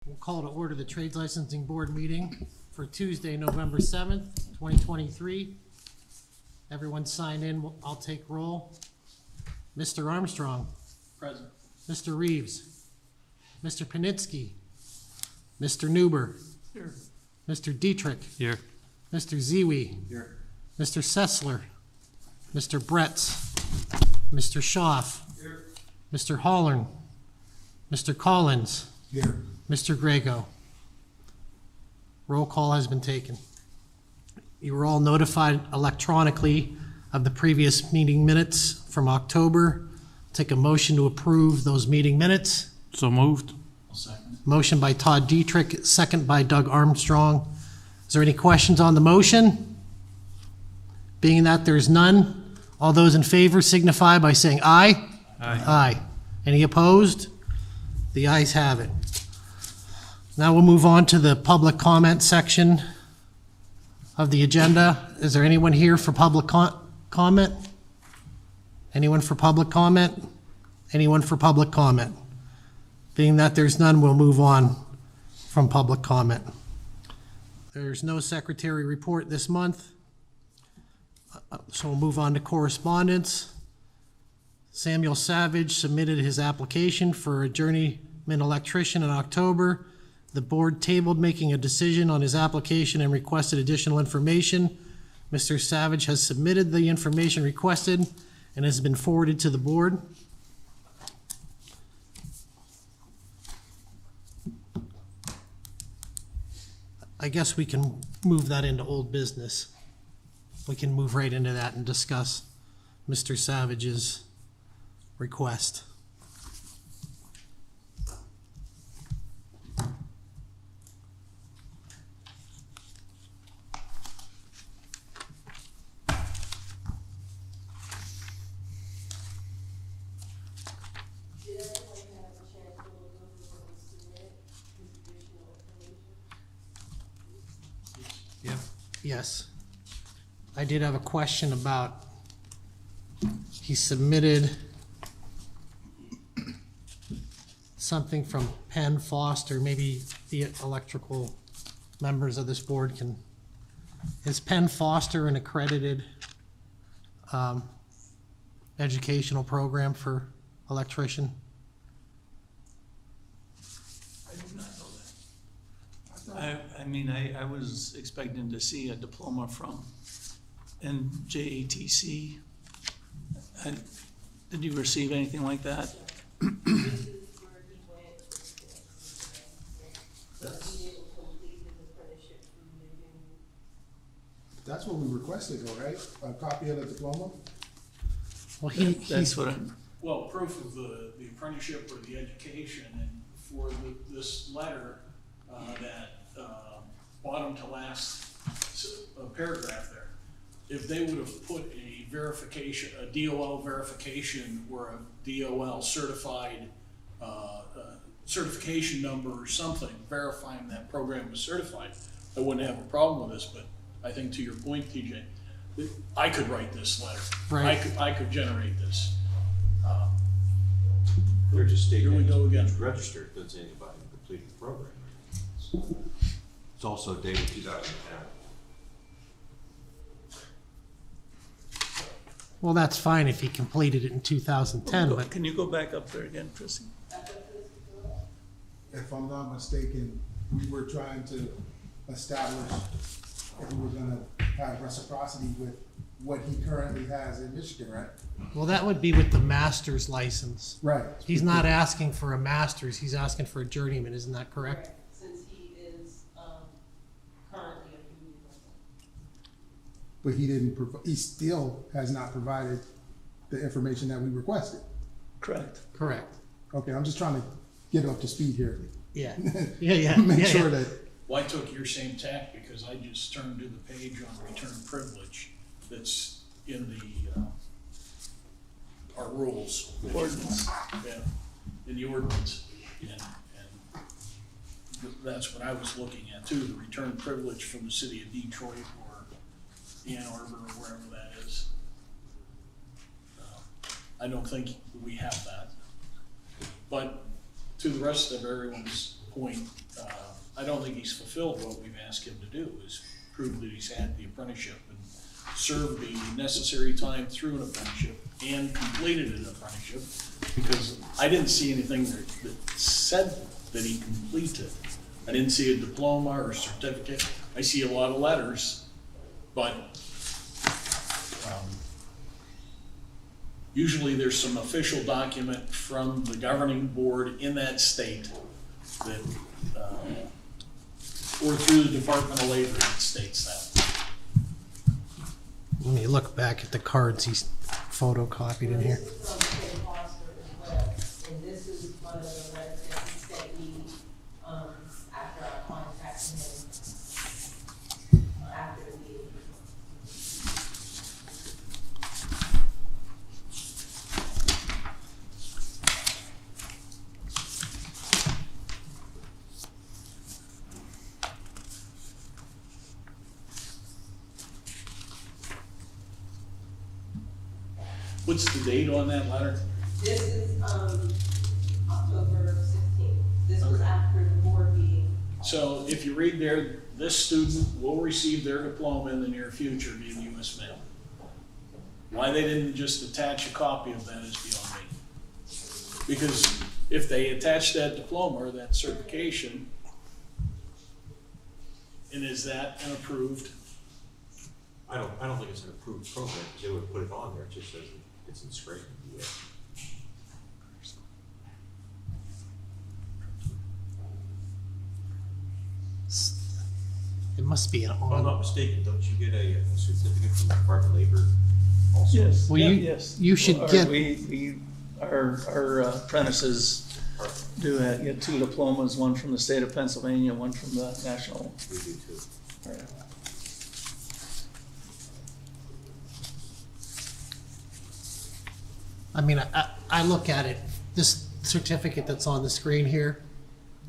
We'll call to order the Trades Licensing Board meeting for Tuesday, November 7th, 2023. Everyone sign in. I'll take roll. Mr. Armstrong. Present. Mr. Reeves. Mr. Panitsky. Mr. Newber. Here. Mr. Dietrich. Here. Mr. Ziwi. Here. Mr. Sessler. Mr. Bretz. Mr. Schaaf. Here. Mr. Hollern. Mr. Collins. Here. Mr. Grego. Roll call has been taken. You were all notified electronically of the previous meeting minutes from October. Take a motion to approve those meeting minutes. So moved. I'll second. Motion by Todd Dietrich, second by Doug Armstrong. Is there any questions on the motion? Being that there's none, all those in favor signify by saying aye. Aye. Aye. Any opposed? The ayes have it. Now we'll move on to the public comment section of the agenda. Is there anyone here for public comment? Anyone for public comment? Anyone for public comment? Being that there's none, we'll move on from public comment. There's no secretary report this month, so we'll move on to correspondence. Samuel Savage submitted his application for a journeyman electrician in October. The board tabled making a decision on his application and requested additional information. Mr. Savage has submitted the information requested and has been forwarded to the board. I guess we can move that into old business. We can move right into that and discuss Mr. Savage's request. Yes. I did have a question about, he submitted something from Penn Foster, maybe the electrical members of this board can, is Penn Foster an accredited educational program for electrician? I do not know that. I was expecting to see a diploma from NJATC. Did you receive anything like that? That's what we requested, though, right? A copy of the diploma? Well, That's what I'm, Well, proof of the apprenticeship or the education, and for this letter, that bottom to last paragraph there, if they would have put a verification, a DOL verification or a DOL certified, certification number or something verifying that program was certified, I wouldn't have a problem with this, but I think to your point, TJ, I could write this letter. Right. I could generate this. They're just stating Here we go again. it's registered, doesn't say anybody completed the program. It's also dated 2010. Well, that's fine if he completed it in 2010, but can you go back up there again, Chrissy? If I'm not mistaken, we were trying to establish if we were gonna have reciprocity with what he currently has in Michigan, right? well, that would be with the master's license. Right. He's not asking for a master's, he's asking for a journeyman, isn't that correct? Since he is currently a union resident. But he didn't, he still has not provided the information that we requested. Correct. Correct. Okay, I'm just trying to get up to speed here. Yeah. Yeah. Make yeah, sure yeah. that, Well, I took your same tack because I just turned to the page on return privilege that's in the, our rules. Ordinance. Yeah, in the ordinance. And that's what I was looking at too, the return privilege from the city of Detroit or Ann Arbor or wherever that is. I don't think we have that. But to the rest of everyone's point, I don't think he's fulfilled what we've asked him to do, is prove that he's had the apprenticeship and served the necessary time through an apprenticeship and completed an apprenticeship, because I didn't see anything that said that he completed. I didn't see a diploma or certificate. I see a lot of letters, but usually there's some official document from the governing board in that state that, or through the Department of Labor that states that. When you look back at the cards he's photocopied in here. This is from Ken Foster as well, and this is one of the letters that he sent me, after I contacted him, after the meeting. What's the date on that letter? This is, October 16th. This was Okay. after the board meeting. So if you read there, this student will receive their diploma in the near future via the US mail. Why they didn't just attach a copy of that is beyond me. Because if they attach that diploma or that certification, and is that an approved? I don't think it's an approved program, because they would put it on there, it just says it's in Scranton, yeah. It must be an If I'm on. not mistaken, don't you get a certificate from the Department of Labor also? Yes, Well, yeah, you- yes. you should Our- get- Our apprentices do get 2 diplomas, one from the state of Pennsylvania, one from the national. We do too. I mean, I look at it, this certificate that's on the screen here,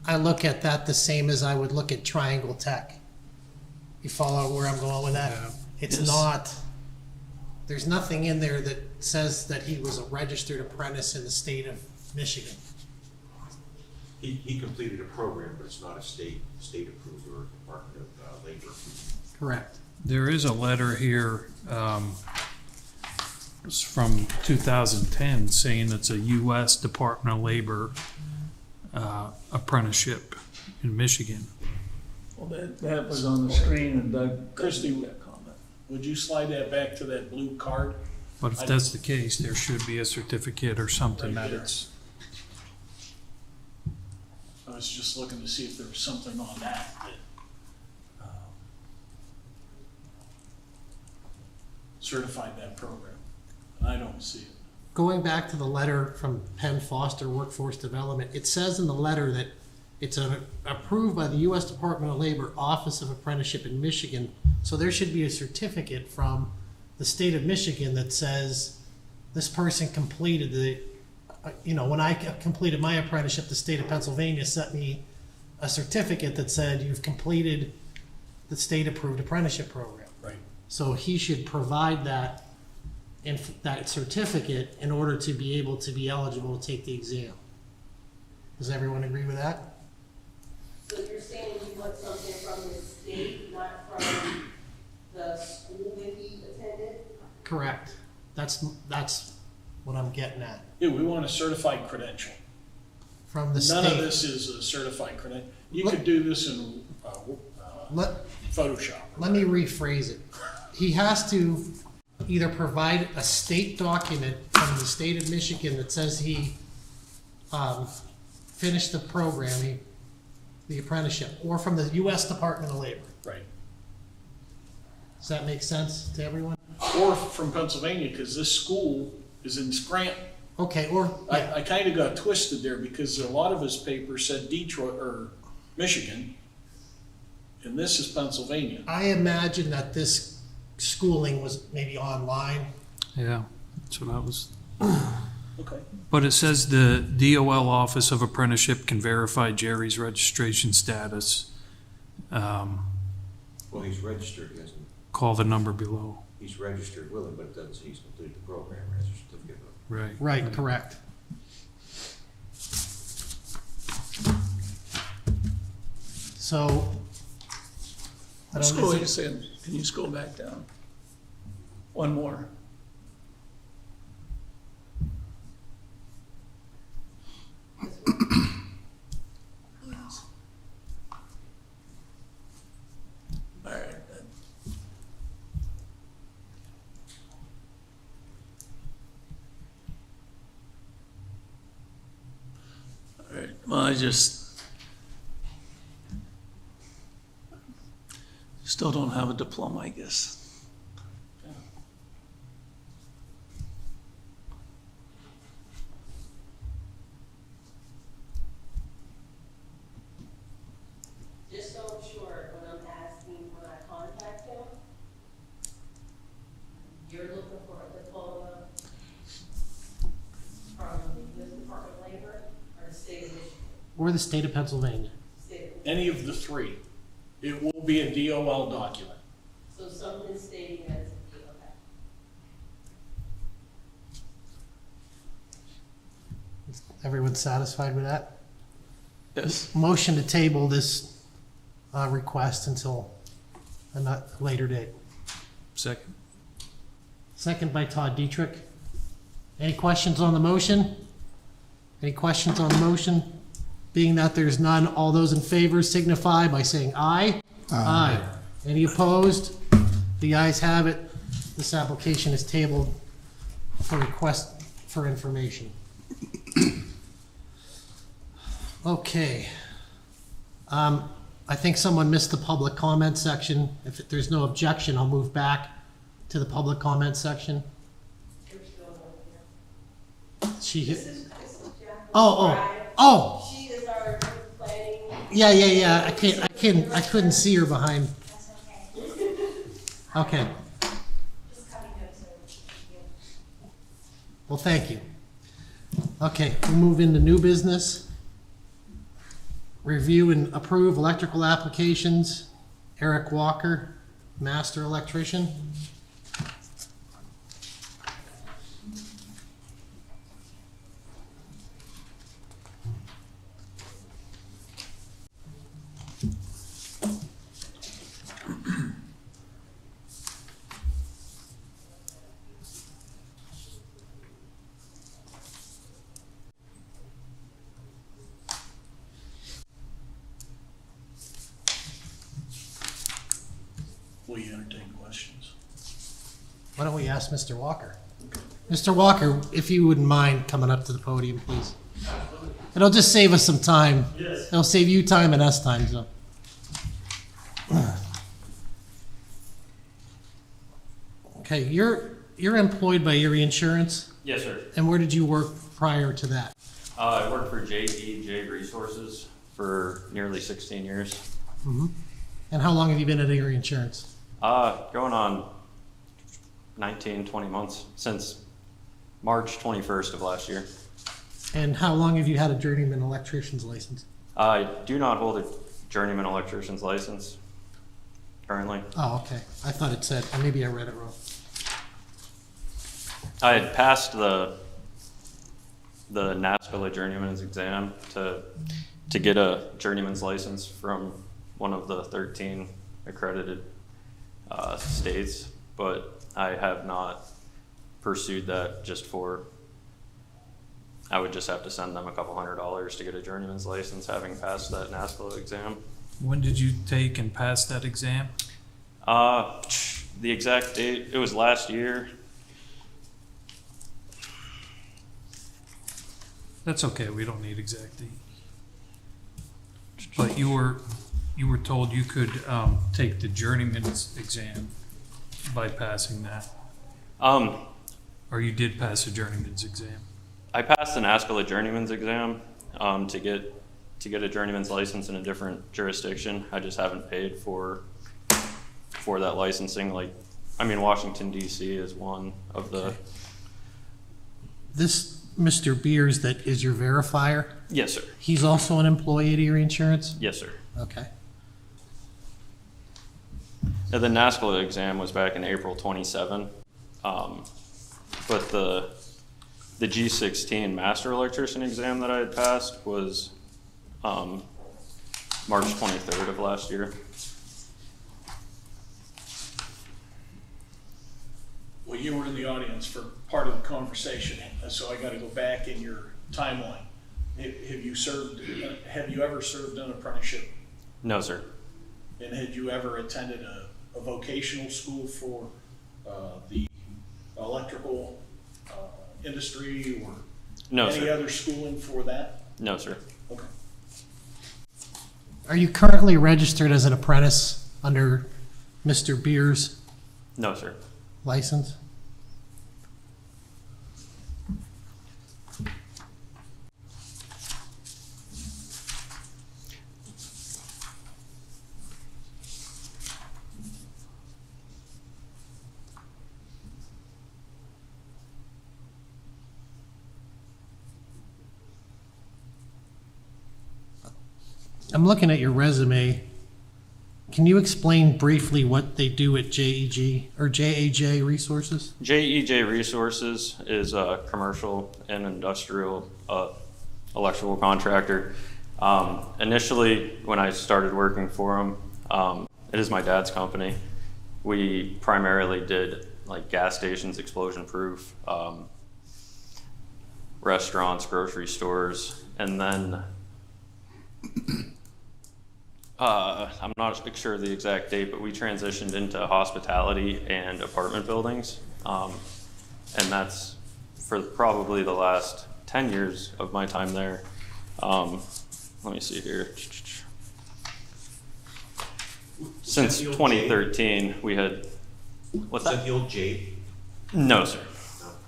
I look at that the same as I would look at Triangle Tech. You follow where I'm going with that? It's Yes. not, there's nothing in there that says that he was a registered apprentice in the state of Michigan. He completed a program, but it's not a state approved or Department of Labor. Correct. There is a letter here, it's from 2010, saying it's a U.S. Department of Labor apprenticeship in Michigan. Well, that was on the screen and Doug. Christie, made that comment. Would you slide that back to that blue card? But if that's the case, there should be a certificate or something Right that there. it's, I was just looking to see if there was something on that certified that program. And I don't see it. Going back to the letter from Penn Foster Workforce Development, it says in the letter that it's approved by the U.S. Department of Labor Office of Apprenticeship in Michigan. So there should be a certificate from the state of Michigan that says this person completed the, when I completed my apprenticeship, the state of Pennsylvania sent me a certificate that said you've completed the state-approved apprenticeship program. Right. So he should provide that that certificate in order to be able to be eligible to take the exam. Does everyone agree with that? So you're saying you want something from the state, not from the school that he attended? Correct. That's what I'm getting at. Yeah, we want a certified credential. From the None of state. this is a certified credential. You could do this in Let Photoshop. Let me rephrase it. He has to either provide a state document from the state of Michigan that says he finished the program, the apprenticeship, or from the U.S. Department of Labor. Right. Does that make sense to everyone? Or from Pennsylvania, because this school is in Scranton. Okay, or, yeah, I kind of got twisted there because a lot of his papers said Detroit or Michigan, and this is Pennsylvania. I imagine that this schooling was maybe online. yeah, that's what I was. Okay. But it says the DOL Office of Apprenticeship can verify Jerry's registration status. Well, he's registered, he hasn't, Call the number below. he's registered with him, but it doesn't say he's completed the program or has a certificate of it. Right. Right, correct. So. I don't know, Wait a second, can you scroll back down? One more. All right. All right, well, I just still don't have a diploma, I guess. Just so I'm sure, when I'm asking, when I contact him, you're looking for a diploma from the US Department of Labor or the state of Michigan? Or the state of Pennsylvania. State of Michigan. Any of the three. It will be a DOL document. So something stating that it's a deal, okay. Everyone satisfied with that? Yes. Motion to table this request until a later date. Second. Second by Todd Dietrich. Any questions on the motion? Any questions on the motion? Being that there's none, all those in favor signify by saying aye. Aye. Any opposed? The ayes have it. This application is tabled for request for information. Okay. I think someone missed the public comment section. If there's no objection, I'll move back to the public comment section. You're still over here. She, This is Jacqueline oh, Bryan. oh, She is our planning. yeah. I couldn't see her behind. That's okay. Okay. Just copy notes over. Well, thank you. Okay, we'll move into new business. Review and approve electrical applications. Eric Walker, master electrician. Will you entertain questions? Why don't we ask Mr. Walker? Mr. Walker, if you wouldn't mind coming up to the podium, please. It'll just save us some time. Yes. It'll save you time and us time, so. Okay, you're employed by Erie Insurance, Yes, sir. and where did you work prior to that? I worked for JEJ Resources for nearly 16 years. And how long have you been at Erie Insurance? Going on 19, 20 months since March 21st of last year. And how long have you had a journeyman electrician's license? I do not hold a journeyman electrician's license currently. Oh, okay. I thought it said, or maybe I read it wrong. I had passed the NASPLA journeyman's exam to get a journeyman's license from one of the 13 accredited states, but I have not pursued that I would just have to send them a couple $100 to get a journeyman's license, having passed that NASPLA exam. When did you take and pass that exam? The exact date, it was last year. That's okay, we don't need exact date. But you were told you could take the journeyman's exam by passing that, or you did pass a journeyman's exam? I passed the NASPLA journeyman's exam to get a journeyman's license in a different jurisdiction. I just haven't paid for that licensing. Washington D.C. is one of the. This Mr. Beers that is your verifier, Yes, sir. he's also an employee at Erie Insurance? Yes, sir. Okay. Now, the NASPLA exam was back in April 27, but the G16 master electrician exam that I had passed was March 23rd of last year. Well, you were in the audience for part of the conversation, so I gotta go back in your timeline. Have you ever served an apprenticeship? No, sir. And had you ever attended a vocational school for the electrical industry or No, any sir. other schooling for that? No, sir. Okay. Are you currently registered as an apprentice under Mr. Beers' No, sir. license? I'm looking at your resume. Can you explain briefly what they do at JEG or JAJ Resources? JEJ Resources is a commercial and industrial electrical contractor. Initially, when I started working for them, it is my dad's company. We primarily did like gas stations, explosion proof, restaurants, grocery stores, and then I'm not sure of the exact date, but we transitioned into hospitality and apartment buildings. And that's for probably the last 10 years of my time there. Let me see here. Since 2013, we had, what's Is that that? the old J? No, sir.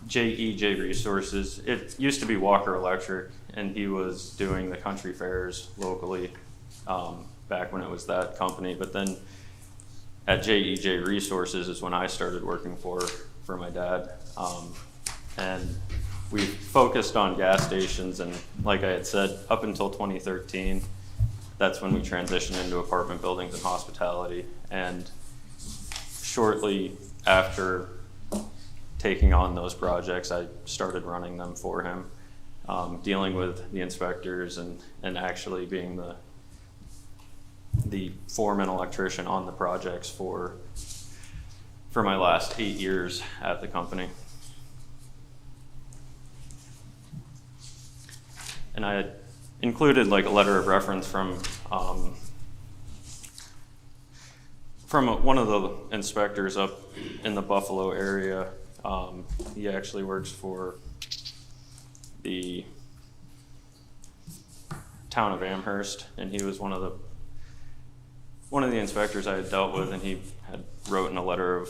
JEJ Resources. It used to be Walker Electric, and he was doing the country fairs locally back when it was that company. But then at JEJ Resources is when I started working for my dad. And we focused on gas stations, and like I had said, up until 2013, that's when we transitioned into apartment buildings and hospitality. And shortly after taking on those projects, I started running them for him, dealing with the inspectors and actually being the foreman electrician on the projects for my last 8 years at the company. And I had included like a letter of reference from one of the inspectors up in the Buffalo area. He actually works for the town of Amherst, and he was one of the inspectors I had dealt with, and he had wrote in a letter of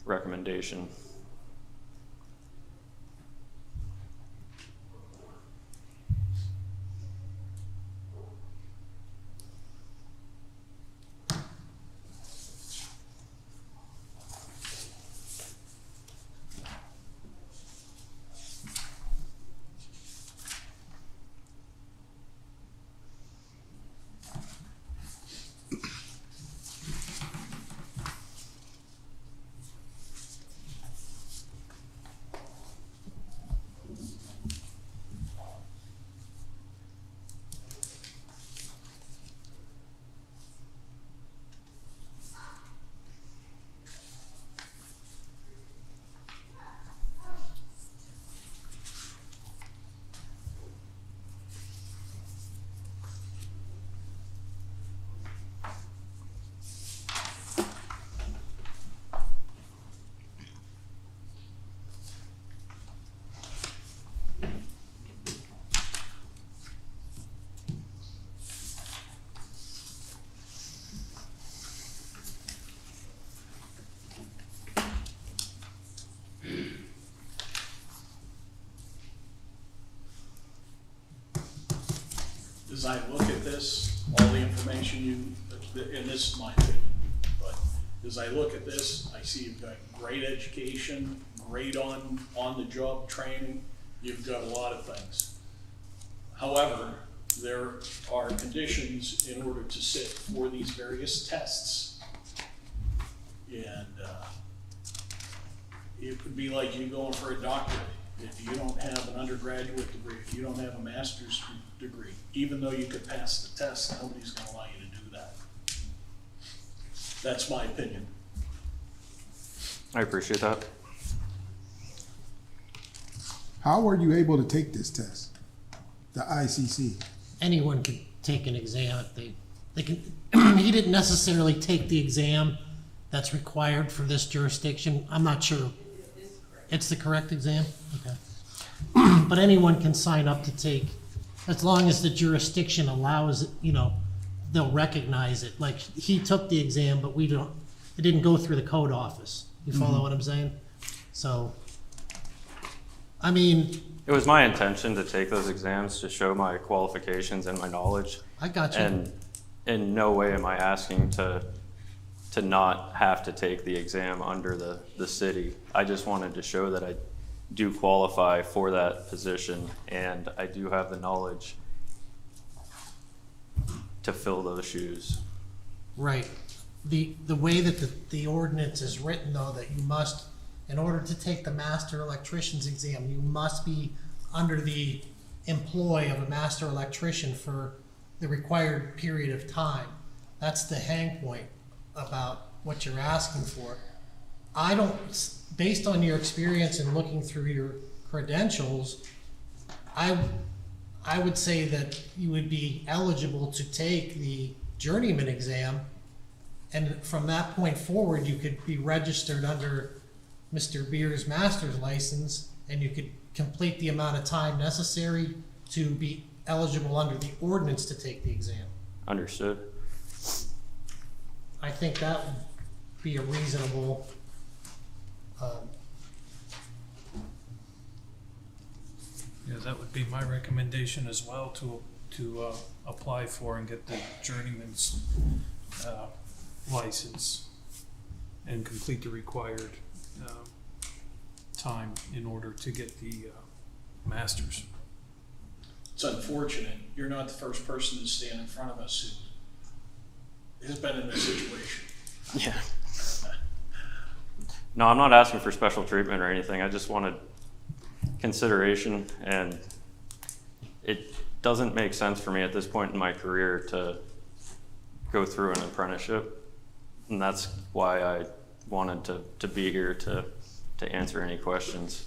recommendation. As I look at this, all the information and this is my opinion, but as I look at this, I see you've got great education, great on-the-job training, you've got a lot of things. However, there are conditions in order to sit for these various tests. And it would be like you going for a doctorate. If you don't have an undergraduate degree, if you don't have a master's degree, even though you could pass the test, nobody's gonna allow you to do that. That's my opinion. I appreciate that. How were you able to take this test? The ICC? Anyone can take an exam if they can, he didn't necessarily take the exam that's required for this jurisdiction. I'm not sure. It's the correct exam? Okay. But anyone can sign up to take, as long as the jurisdiction allows it, you know, they'll recognize it. Like, he took the exam, but it didn't go through the code office. You follow what I'm saying? So, I mean, It was my intention to take those exams to show my qualifications and my knowledge. I got you. And in no way am I asking to not have to take the exam under the city. I just wanted to show that I do qualify for that position and I do have the knowledge to fill those shoes. Right. The way that the ordinance is written, though, that you must, in order to take the master electrician's exam, you must be under the employ of a master electrician for the required period of time. That's the hang point about what you're asking for. I don't, based on your experience and looking through your credentials, I would say that you would be eligible to take the journeyman exam, and from that point forward, you could be registered under Mr. Beer's master's license, and you could complete the amount of time necessary to be eligible under the ordinance to take the exam. Understood. I think that would be a reasonable, Yeah, that would be my recommendation as well, to apply for and get the journeyman's license and complete the required time in order to get the master's. It's unfortunate, you're not the first person to stand in front of us who has been in this situation. Yeah. No, I'm not asking for special treatment or anything. I just wanted consideration, and it doesn't make sense for me at this point in my career to go through an apprenticeship. And that's why I wanted to be here to answer any questions.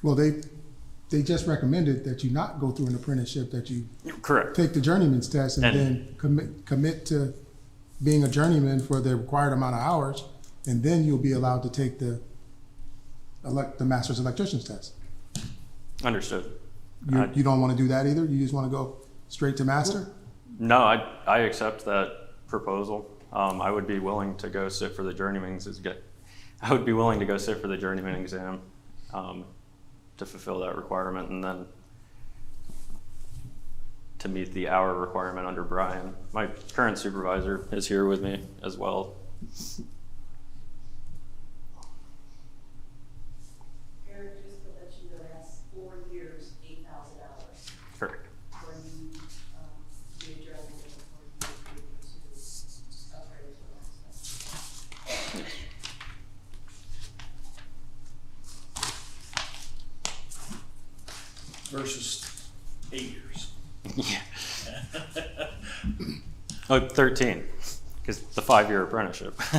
Well, they just recommended that you not go through an apprenticeship, that you Correct. take the journeyman's test and And- then commit to being a journeyman for the required amount of hours, and then you'll be allowed to take the master's electrician's test. Understood. You don't want to do that either? You just want to go straight to master? No, I accept that proposal. I would be willing to go sit for the journeyman's I would be willing to go sit for the journeyman exam to fulfill that requirement, and then to meet the hour requirement under Brian. My current supervisor is here with me as well. Eric, just to let you know, that's 4 years, 8,000 hours. Correct. Where you, be a journeyman before you be able to upgrade to a master. Versus 8 years. Yeah. Oh, 13, because it's a 5-year apprenticeship. I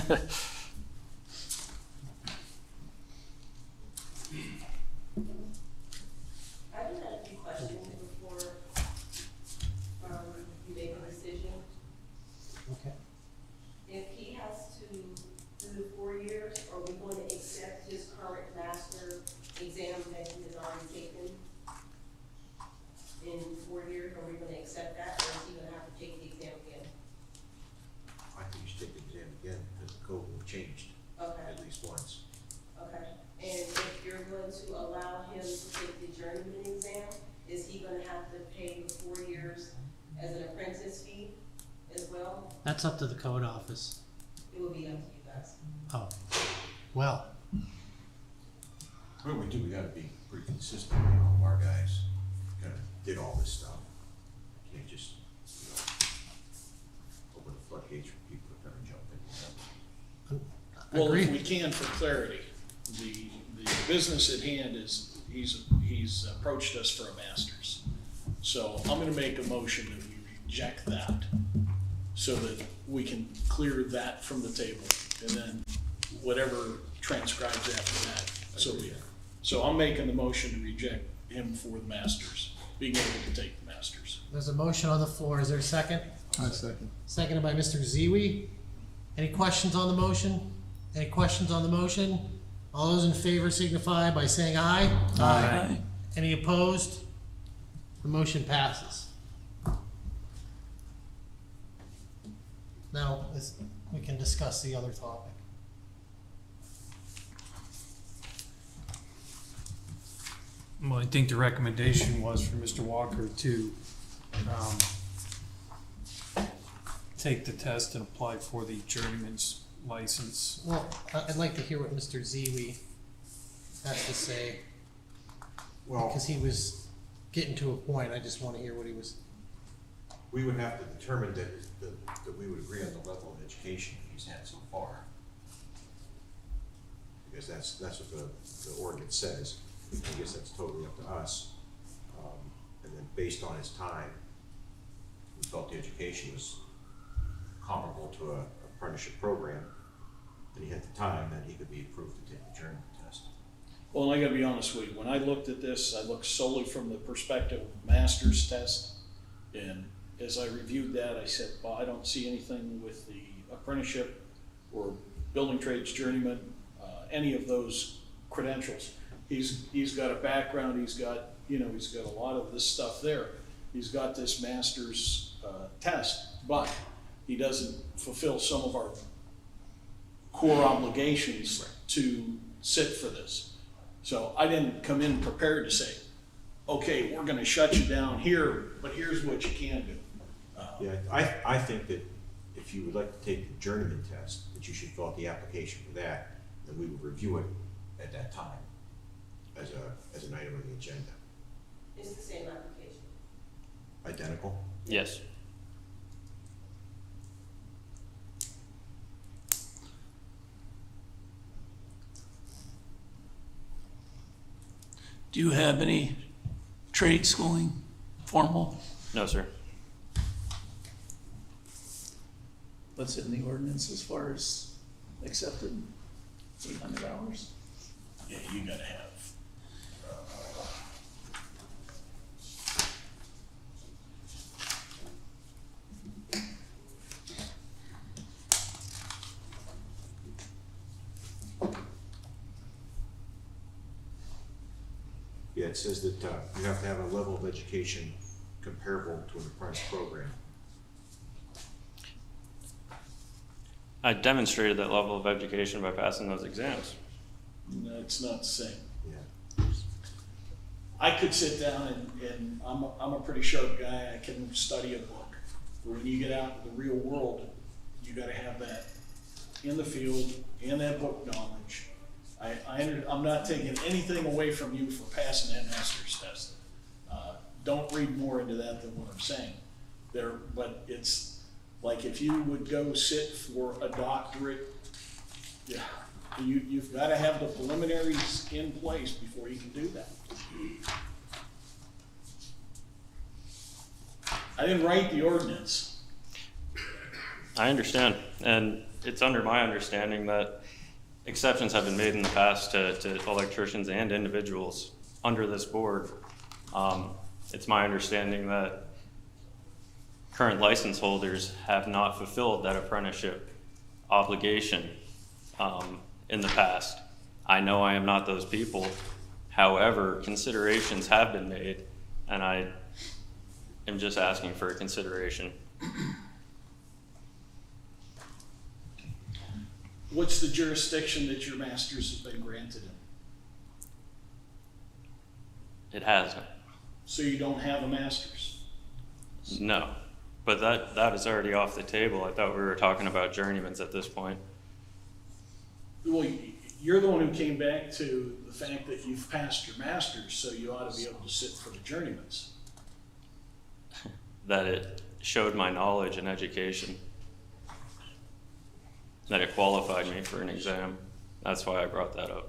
just had a few questions before, you make a decision. okay. If he has to do the 4 years, are we going to accept his current master exam that he has already taken in 4 years? Are we going to accept that, or is he going to have to take the exam again? I think you should take the exam again because the code changed Okay, at least once. okay. And if you're going to allow him to take the journeyman exam, is he going to have to pay the 4 years as an apprentice fee as well? That's up to the code office. It will be up to you guys. Oh, well, What we gotta be pretty consistent, you know, our guys kinda did all this stuff. Can't just, you know, open the floodgates for people to kinda jump in. Well, if Agree. we can, for clarity, the business at hand is, he's approached us for a master's. So I'm gonna make a motion that we reject that, so that we can clear that from the table, and then whatever transcribes after that, so be it. So I'm making the motion to reject him for the masters, being able to take the masters. There's a motion on the floor. Is there a second? I second. Seconded by Mr. Ziwi. Any questions on the motion? Any questions on the motion? All those in favor signify by saying aye. Aye. Any opposed? The motion passes. Now, we can discuss the other topic. Well, I think the recommendation was for Mr. Walker to take the test and apply for the journeyman's license. Well, I'd like to hear what Mr. Ziwi has to say, Well, because he was getting to a point. I just want to hear what he was. we would have to determine that we would agree on the level of education that he's had so far. Because that's what the ordinance says. I guess that's totally up to us. And then based on his time, we felt the education was comparable to a apprenticeship program, that he had the time, that he could be approved to take the journeyman test. Well, and I gotta be honest with you, when I looked at this, I looked solely from the perspective of master's test. And as I reviewed that, I said, well, I don't see anything with the apprenticeship or building trades journeyman, any of those credentials. He's got a background, he's got a lot of this stuff there. He's got this master's, test, but he doesn't fulfill some of our core obligations to sit for this. So I didn't come in prepared to say, okay, we're gonna shut you down here, but here's what you can do. Yeah, I think that if you would like to take the journeyman test, that you should fill out the application for that, and we would review it at that time as an item on the agenda. It's the same application. Identical? Yes. Do you have any trade schooling, formal? No, sir. What's in the ordinance as far as accepted? 800 hours? Yeah, you gotta have. Yeah, it says that you have to have a level of education comparable to an apprentice program. I demonstrated that level of education by passing those exams. No, it's not the same. Yeah. I could sit down and I'm a pretty sharp guy, I can study a book. But when you get out in the real world, you gotta have that in the field, and that book knowledge. I'm not taking anything away from you for passing that master's test. Don't read more into that than what I'm saying. But it's like if you would go sit for a doctorate, yeah, you've gotta have the preliminaries in place before you can do that. I didn't write the ordinance. I understand, and it's under my understanding that exceptions have been made in the past to electricians and individuals under this board. It's my understanding that current license holders have not fulfilled that apprenticeship obligation in the past. I know I am not those people. However, considerations have been made, and I am just asking for a consideration. What's the jurisdiction that your master's has been granted in? It hasn't. So you don't have a master's? No, but that is already off the table. I thought we were talking about journeymans at this point. Well, you're the one who came back to the fact that you've passed your master's, so you ought to be able to sit for the journeyman's. That it showed my knowledge and education. that it qualified me for an exam. That's why I brought that up.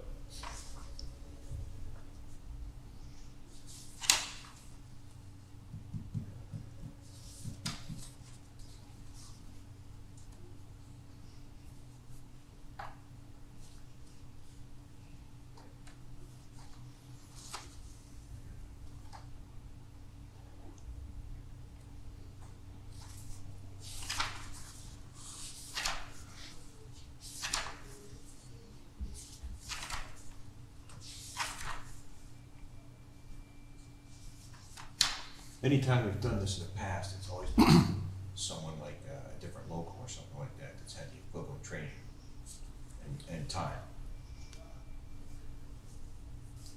Anytime we've done this in the past, it's always been someone like a different local or something like that that's had the equivalent training and time.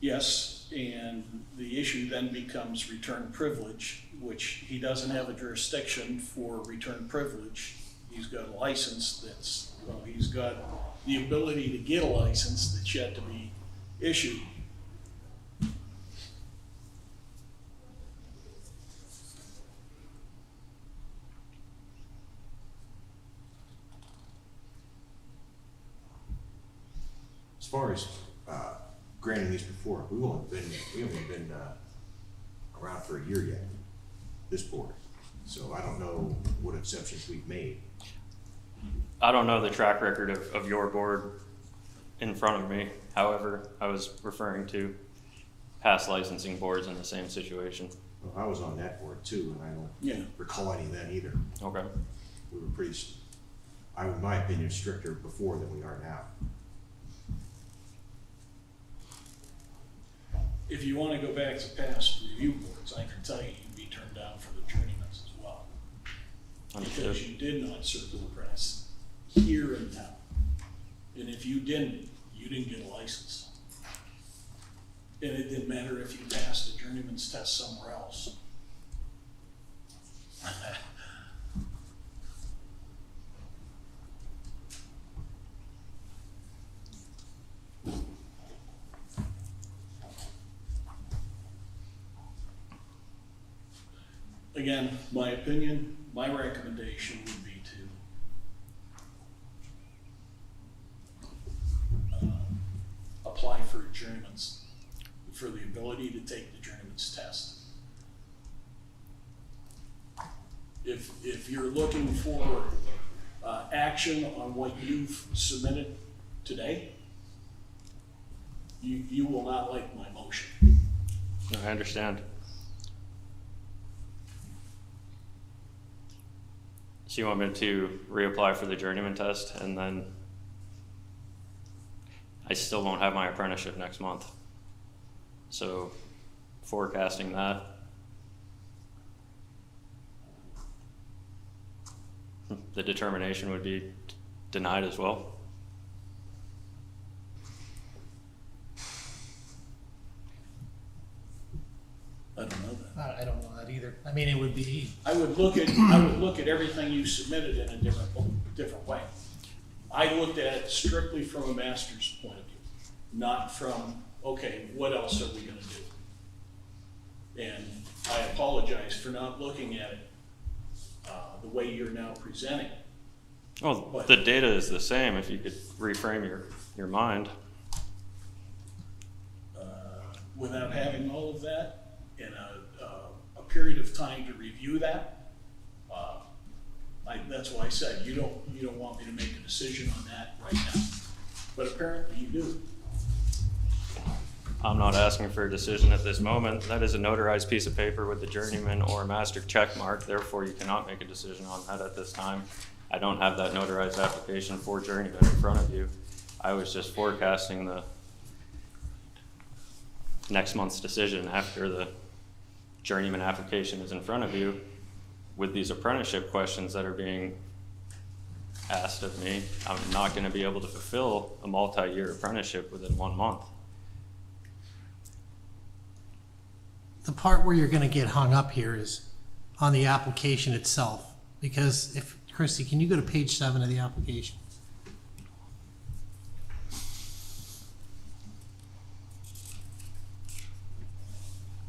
Yes, and the issue then becomes return privilege, which he doesn't have a jurisdiction for return privilege. He's got a license that's, well, he's got the ability to get a license that's yet to be issued. As far as granting these before, we haven't been around for a year yet, this board. So I don't know what exceptions we've made. I don't know the track record of your board in front of me. However, I was referring to past licensing boards in the same situation. Well, I was on that board too, and I Yeah. don't recall any then either. Okay. We were pretty, in my opinion, stricter before than we are now. If you want to go back to past review boards, I can tell you you'd be turned down for the journeymans as well. Because Understood. you did not serve as a apprentice here in town. And if you didn't get a license. And it didn't matter if you passed a journeyman's test somewhere else. Again, my opinion, my recommendation would be to apply for a journeyman's, for the ability to take the journeyman's test. If you're looking for action on what you've submitted today, you will not like my motion. I understand. So you want me to reapply for the journeyman test, and then I still won't have my apprenticeship next month. So forecasting that, the determination would be denied as well. I don't know that. I don't know that either. I mean, it would be, I would look at everything you submitted in a different way. I looked at it strictly from a master's point of view, not from, okay, what else are we gonna do? And I apologize for not looking at it the way you're now presenting. Well, But- the data is the same if you could reframe your mind. Without having all of that in a period of time to review that, that's why I said, you don't want me to make a decision on that right now. But apparently you do. I'm not asking for a decision at this moment. That is a notarized piece of paper with the journeyman or master check mark. Therefore, you cannot make a decision on that at this time. I don't have that notarized application for journeyman in front of you. I was just forecasting the next month's decision after the journeyman application is in front of you with these apprenticeship questions that are being asked of me. I'm not going to be able to fulfill a multi-year apprenticeship within 1 month. the part where you're gonna get hung up here is on the application itself. Because if, Christy, can you go to page 7 of the application?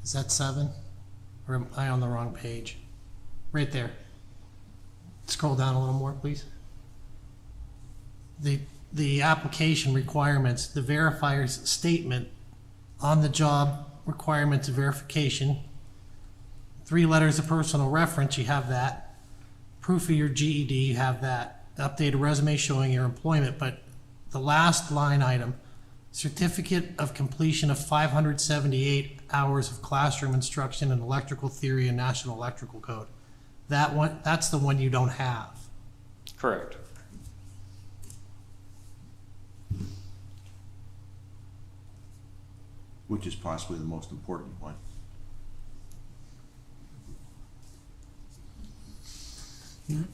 Is that 7? Or am I on the wrong page? Right there. Scroll down a little more, please. the application requirements, the verifier's statement on the job requirements of verification, 3 letters of personal reference, you have that. Proof of your GED, you have that. Updated resume showing your employment, but the last line item, certificate of completion of 578 hours of classroom instruction in electrical theory and National Electrical Code. That one, that's the one you don't have. Correct. Which is possibly the most important one. Can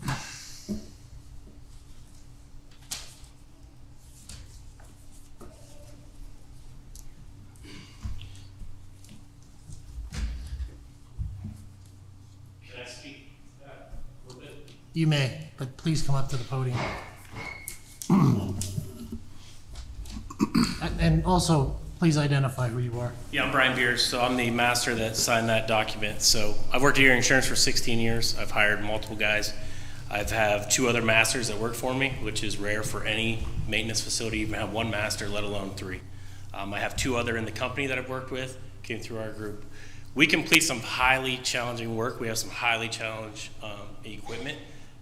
I speak to that a little bit? You may, but please come up to the podium. And also, please identify who you are. Yeah, I'm Brian Beers, so I'm the master that signed that document. So I've worked here in insurance for 16 years. I've hired multiple guys. I've have 2 other masters that work for me, which is rare for any maintenance facility to even have 1 master, let alone 3. I have 2 other in the company that I've worked with, came through our group. We complete some highly challenging work. We have some highly challenged equipment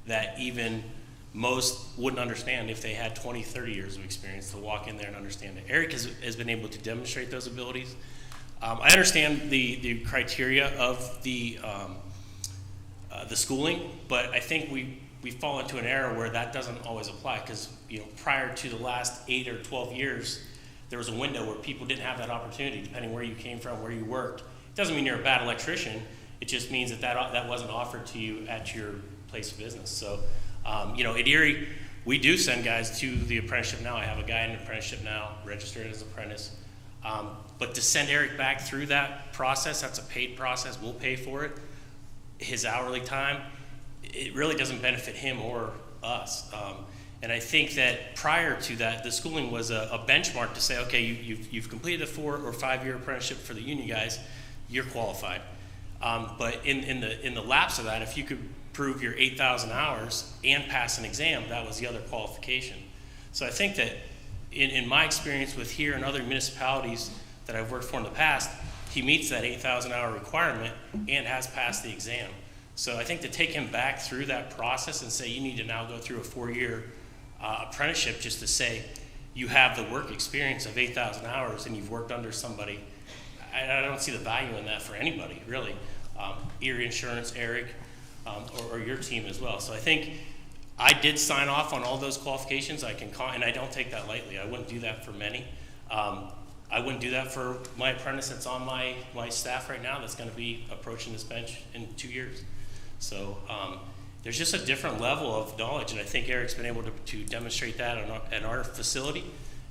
that even most wouldn't understand if they had 20, 30 years of experience to walk in there and understand it. Eric has been able to demonstrate those abilities. I understand the criteria of the schooling, but I think we fall into an era where that doesn't always apply because prior to the last 8 or 12 years, there was a window where people didn't have that opportunity, depending where you came from, where you worked. It doesn't mean you're a bad electrician. It just means that wasn't offered to you at your place of business. So, at Erie, we do send guys to the apprenticeship now. I have a guy in the apprenticeship now, registered as an apprentice. But to send Eric back through that process, that's a paid process. We'll pay for it. His hourly time, it really doesn't benefit him or us. And I think that prior to that, the schooling was a benchmark to say, okay, you've completed a 4 or 5 year apprenticeship for the union guys, you're qualified. But in the lapse of that, if you could prove your 8,000 hours and pass an exam, that was the other qualification. So I think that in my experience with here and other municipalities that I've worked for in the past, he meets that 8,000 hour requirement and has passed the exam. So I think to take him back through that process and say you need to now go through a 4-year apprenticeship just to say you have the work experience of 8,000 hours and you've worked under somebody, I don't see the value in that for anybody, really. Erie Insurance, Eric, or your team as well. So I think I did sign off on all those qualifications. And I don't take that lightly. I wouldn't do that for many. I wouldn't do that for my apprentice that's on my staff right now that's going to be approaching this bench in 2 years. So there's just a different level of knowledge, and I think Eric's been able to demonstrate that at our facility,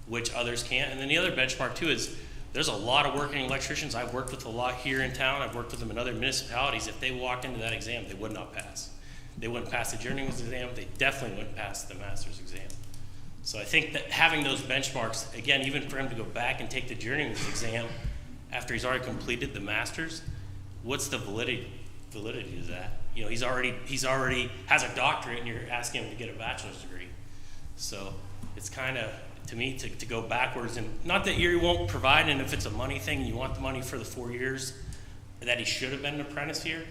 which others can't. And then the other benchmark too is there's a lot of working electricians. I've worked with a lot here in town. I've worked with them in other municipalities. If they walked into that exam, they would not pass. They wouldn't pass the journeyman's exam. They definitely wouldn't pass the master's exam. So I think that having those benchmarks, again, even for him to go back and take the journeyman's exam after he's already completed the master's, what's the validity of that? He's already has a doctorate and you're asking him to get a bachelor's degree. So it's kind of, to me, to go backwards, and not that Erie won't provide, and if it's a money thing and you want the money for the 4 years that he should have been an apprentice here,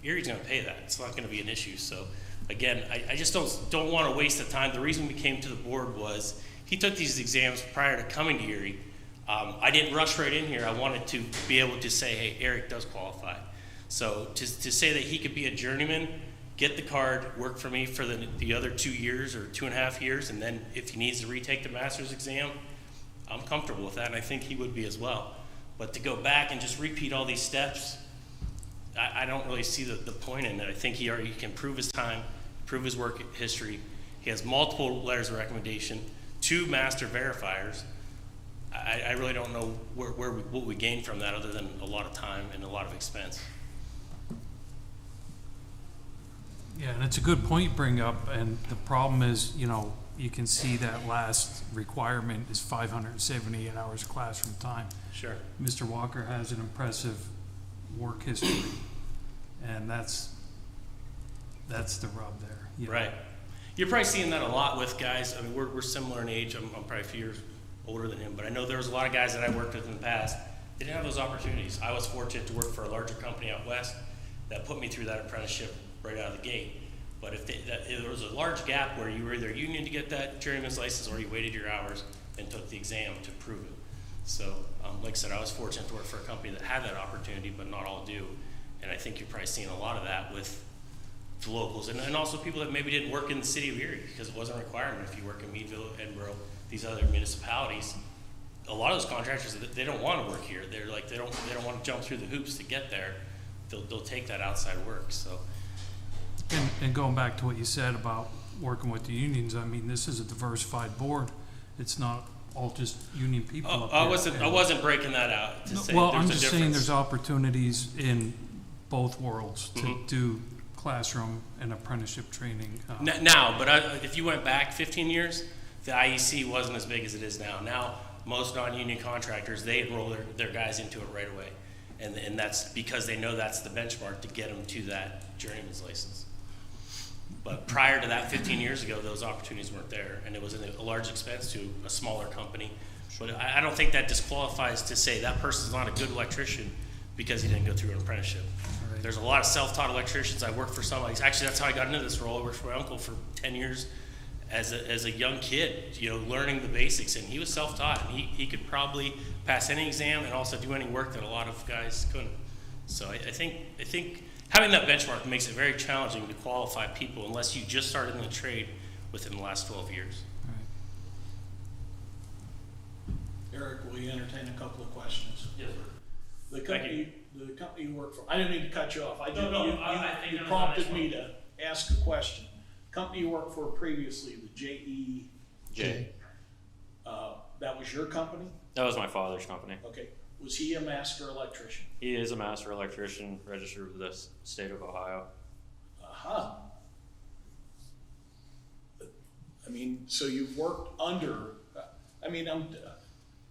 Erie's going to pay that. It's not going to be an issue. So again, I just don't want to waste the time. The reason we came to the board was he took these exams prior to coming to Erie. I didn't rush right in here. I wanted to be able to say, hey, Eric does qualify. So to say that he could be a journeyman, get the card, work for me for the other 2 years or 2.5 years, and then if he needs to retake the master's exam, I'm comfortable with that, and I think he would be as well. But to go back and just repeat all these steps, I don't really see the point in it. I think he can prove his time, prove his work history. He has multiple letters of recommendation, 2 master verifiers. I really don't know what we gain from that other than a lot of time and a lot of expense. Yeah, and it's a good point you bring up, and the problem is, you can see that last requirement is 578 hours of classroom time. Sure. Mr. Walker has an impressive work history, and that's the rub there. Right. You're probably seeing that a lot with guys. I mean, we're similar in age. I'm probably a few years older than him, but I know there was a lot of guys that I worked with in the past. They didn't have those opportunities. I was fortunate to work for a larger company out west that put me through that apprenticeship right out of the gate. But if there was a large gap where you were either union to get that journeyman's license or you waited your hours and took the exam to prove it. So, like I said, I was fortunate to work for a company that had that opportunity, but not all do. And I think you're probably seeing a lot of that with the locals and also people that maybe didn't work in the city of Erie because it wasn't a requirement. If you work in Meadville, Edinburgh, these other municipalities, a lot of those contractors, they don't want to work here. They're like, they don't want to jump through the hoops to get there. They'll take that outside work, so. And going back to what you said about working with the unions, I mean, this is a diversified board. It's not all just union people up here. I wasn't breaking that out to say Well, there's I'm a just saying difference. there's opportunities in both worlds to Mhm. do classroom and apprenticeship training. Now, but if you went back 15 years, the IEC wasn't as big as it is now. Now, most non-union contractors, they enroll their guys into it right away. And that's because they know that's the benchmark to get them to that journeyman's license. But prior to that, 15 years ago, those opportunities weren't there, and it was a large expense to a smaller company. But I don't think that disqualifies to say that person's not a good electrician because he didn't go through an apprenticeship. Right. There's a lot of self-taught electricians. I worked for somebody. Actually, that's how I got into this role. I worked for my uncle for 10 years as a young kid, learning the basics, and he was self-taught, and he could probably pass any exam and also do any work that a lot of guys couldn't. So I think having that benchmark makes it very challenging to qualify people unless you just started in the trade within the last 12 years. Eric, will you entertain a couple of questions? Yes, sir. The Thank company you work for, I didn't mean to cut you off. No, I think You that was prompted nice me to ask a question. Company you worked for previously, the Jay. that was your company? That was my father's company. Okay. Was he a master electrician? He is a master electrician registered with the state of Ohio. Uh-huh. I mean, so you've worked under,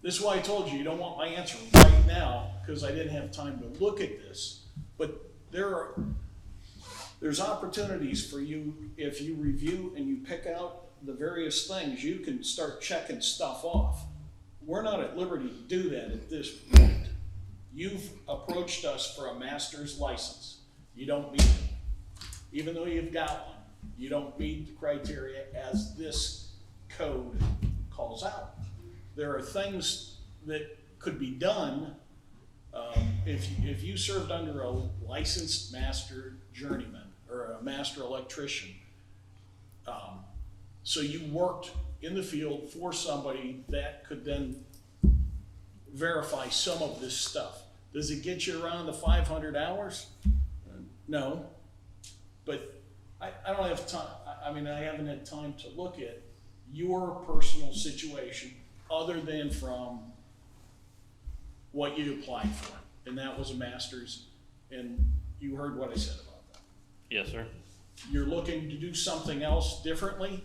this is why I told you don't want my answer right now, because I didn't have time to look at this. But there's opportunities for you, if you review and you pick out the various things, you can start checking stuff off. We're not at liberty to do that at this point. You've approached us for a master's license. You don't meet it. Even though you've got one, you don't meet the criteria as this code calls out. There are things that could be done if you served under a licensed master journeyman or a master electrician. So you worked in the field for somebody that could then verify some of this stuff. Does it get you around the 500 hours? No, but I don't have time. I haven't had time to look at your personal situation other than from what you applied for. And that was a master's, and you heard what I said about that. Yes, sir. You're looking to do something else differently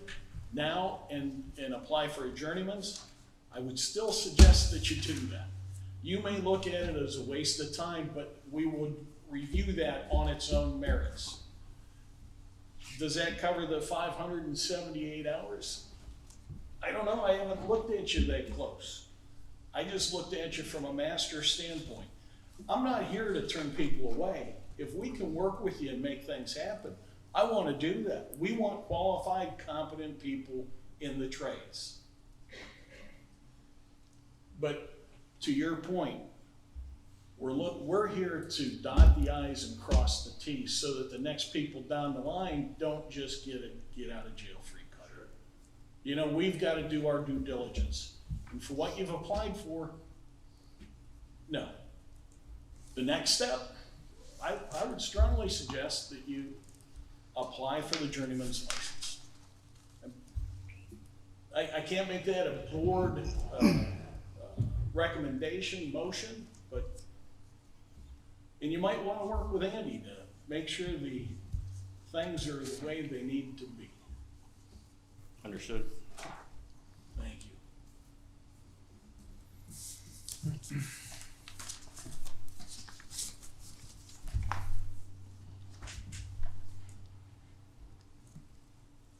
now and apply for a journeyman's. I would still suggest that you do that. You may look at it as a waste of time, but we would review that on its own merits. Does that cover the 578 hours? I don't know. I haven't looked at you that close. I just looked at you from a master standpoint. I'm not here to turn people away. If we can work with you and make things happen, I want to do that. We want qualified, competent people in the trades. But to your point, we're here to dot the I's and cross the T's so that the next people down the line don't just get out of jail free card. We've got to do our due diligence. And for what you've applied for, no. The next step, I would strongly suggest that you apply for the journeyman's license. I can't make that a board recommendation, motion, and you might want to work with Andy to make sure the things are the way they need to be. Understood. Thank you.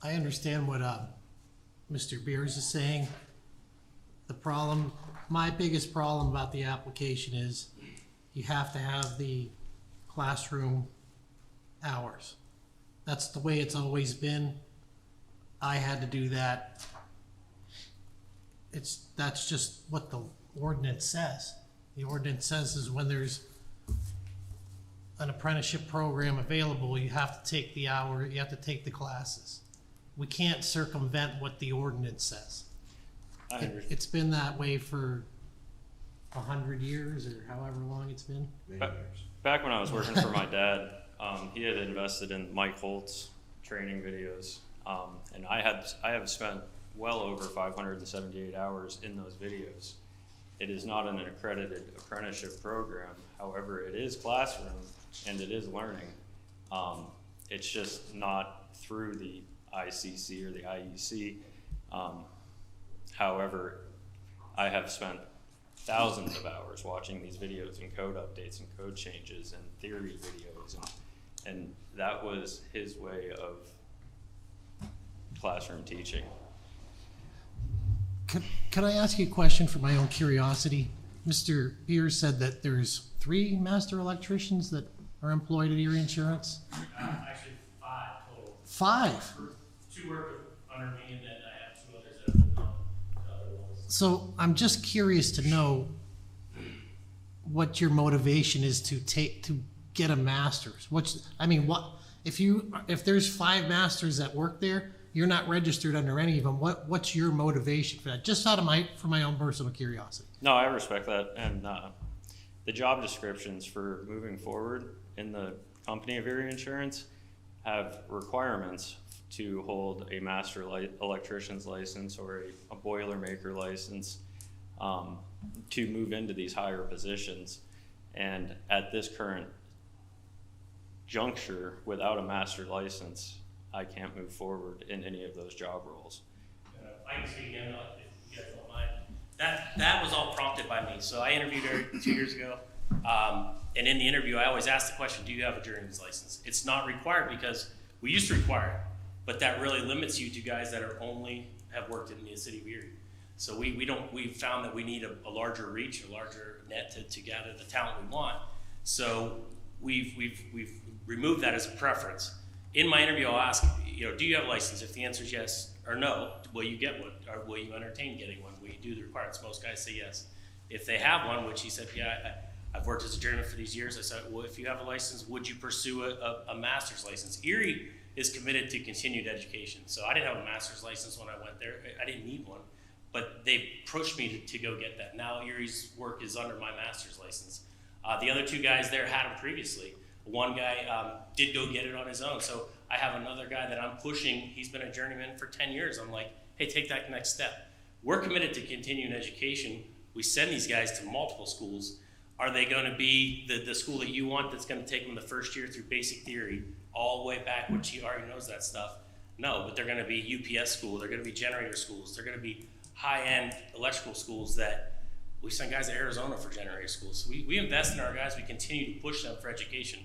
I understand what Mr. Beers is saying. The problem, my biggest problem about the application is you have to have the classroom hours. That's the way it's always been. I had to do that. That's just what the ordinance says. The ordinance says is when there's an apprenticeship program available, you have to take the hour, you have to take the classes. We can't circumvent what the ordinance says. I understand. It's been that way for 100 years or however long it's been. Many But- years. Back when I was working for my dad, he had invested in Mike Holt's training videos, and I have spent well over 578 hours in those videos. It is not an accredited apprenticeship program. However, it is classroom and it is learning. It's just not through the ICC or the IEC. However, I have spent thousands of hours watching these videos and code updates and code changes and theory videos, and that was his way of classroom teaching. Could I ask you a question for my own curiosity? Mr. Beers said that there's 3 master electricians that are employed at Erie Insurance? Actually, 5 total. 5? 2 work under me, and then I have 2 others that have been on other roles. So I'm just curious to know what your motivation is to get a master's. If there's 5 masters that work there, you're not registered under any of them. What's your motivation for that? Just for my own personal curiosity. No, I respect that, and the job descriptions for moving forward in the company of Erie Insurance have requirements to hold a master electrician's license or a boilermaker license to move into these higher positions. And at this current juncture, without a master license, I can't move forward in any of those job roles. I can speak again, if you guys don't mind. That was all prompted by me. So I interviewed her 2 years ago. And in the interview, I always ask the question, do you have a journeyman's license? It's not required because we used to require it, but that really limits you to guys that are only have worked in the city of Erie. So we found that we need a larger reach, a larger net to gather the talent we want. So we've removed that as a preference. In my interview, I'll ask, do you have a license? If the answer is yes or no, will you get one? Or will you entertain getting one? Will you do the requirements? Most guys say yes. If they have one, which he said, yeah, I've worked as a journeyman for these years. I said, well, if you have a license, would you pursue a master's license? Erie is committed to continued education. So I didn't have a master's license when I went there. I didn't need one, but they pushed me to go get that. Now Erie's work is under my master's license. The other 2 guys there had them previously. One guy did go get it on his own. So I have another guy that I'm pushing. He's been a journeyman for 10 years. I'm like, hey, take that next step. We're committed to continuing education. We send these guys to multiple schools. Are they going to be the school that you want that's going to take them the first year through basic theory all the way back, which he already knows that stuff? No, but they're going to be UPS school. They're going to be generator schools. They're going to be high-end electrical schools that we send guys to Arizona for generator schools. So we invest in our guys. We continue to push them for education.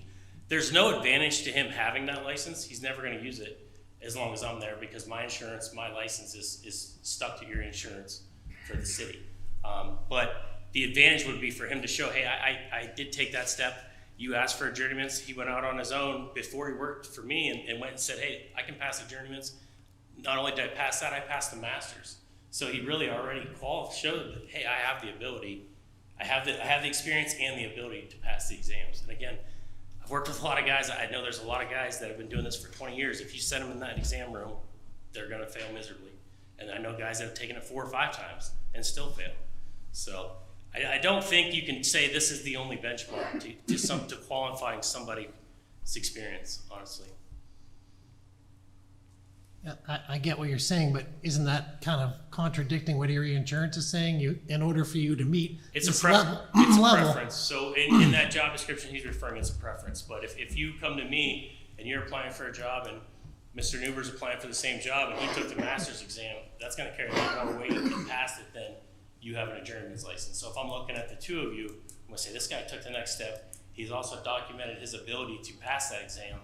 There's no advantage to him having that license. He's never going to use it as long as I'm there because my insurance, my license is stuck to Erie Insurance for the city. But the advantage would be for him to show, hey, I did take that step. You asked for a journeyman's. He went out on his own before he worked for me and went and said, hey, I can pass a journeyman's. Not only did I pass that, I passed the master's. So he really already showed that, hey, I have the ability. I have the experience and the ability to pass the exams. And again, I've worked with a lot of guys. I know there's a lot of guys that have been doing this for 20 years. If you send them in that exam room, they're going to fail miserably. And I know guys that have taken it 4 or 5 times and still fail. So I don't think you can say this is the only benchmark to qualifying somebody's experience, honestly. Yeah, I get what you're saying, but isn't that kind of contradicting what Erie Insurance is saying? In order for you to meet It's this a preference. level, It's a level. preference. So in that job description he's referring, it's a preference. But if you come to me and you're applying for a job and Mr. Newber's applying for the same job and he took the master's exam, that's going to carry a lot more weight and passed it than you having a journeyman's license. So if I'm looking at the 2 of you, I'm going to say this guy took the next step. He's also documented his ability to pass that exam.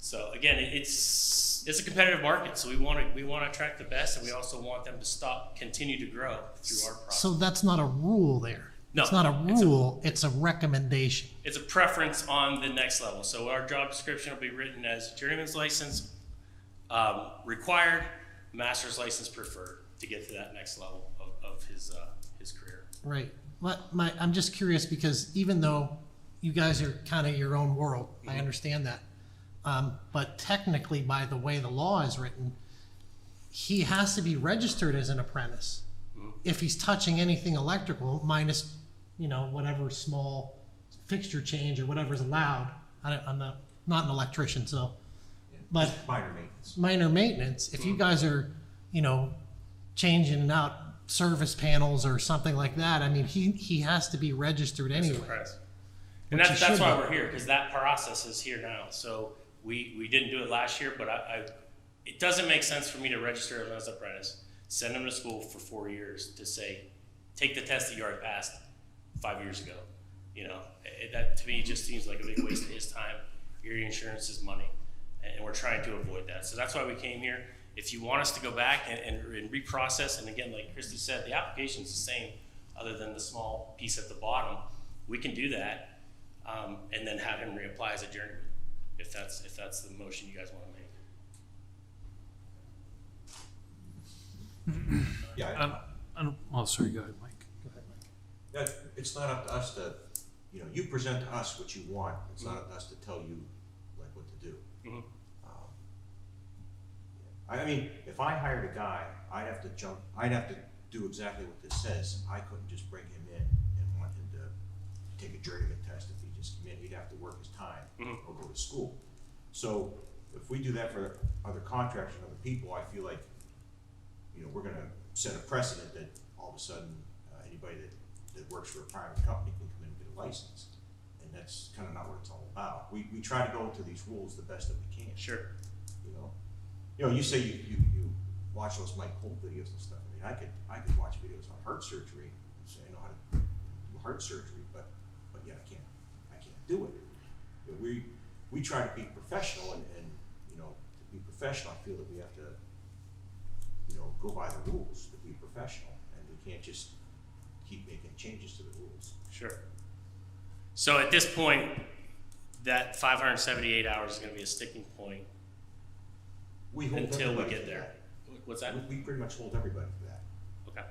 So again, it's a competitive market, so we want to attract the best, and we also want them to continue to grow through our process. So that's not a rule there. No, It's not a rule, it's a recommendation. It's a preference on the next level. So our job description will be written as journeyman's license required, master's license preferred to get to that next level of his career. Right. I'm just curious because even though you guys are kind of your own world, I understand that. But technically, by the way the law is written, he has to be registered as an apprentice. If he's touching anything electrical, minus, whatever small fixture change or whatever's allowed. I'm not an electrician, so, but minor maintenance. If you guys are, changing out service panels or something like that, I mean, he has to be registered anyway. And that's why we're here, because that process is here now. So we didn't do it last year, but it doesn't make sense for me to register him as an apprentice, send him to school for 4 years to say, take the test that you already passed 5 years ago. That to me just seems like a big waste of his time. Your insurance is money, and we're trying to avoid that. So that's why we came here. If you want us to go back and reprocess, and again, like Christy said, the application's the same, other than the small piece at the bottom, we can do that, and then have him reapply as a journeyman, if that's the motion you guys want to make. Yeah, Oh, sorry, go ahead, Mike. it's not up to us to, you present to us what you want. It's not up to us to tell you like what to do. I mean, if I hired a guy, I'd have to do exactly what this says. I couldn't just bring him in and want him to take a journeyman test if he just came in. He'd have to work his time or go to school. So if we do that for other contractors and other people, I feel like, we're gonna set a precedent that all of a sudden, anybody that works for a private company can come in and get a license. And that's kind of not what it's all about. We try to go to these rules the best that we can. Sure. You say you watch those Mike Holt videos and stuff. I mean, I could watch videos on heart surgery and say I know how to do heart surgery, but yet I can't do it. We try to be professional, and to be professional, I feel that we have to go by the rules to be professional, and we can't just keep making changes to the rules. Sure. So at this point, that 578 hours is going to be a sticking point until we get there. What's that? We pretty much hold everybody to that. Okay.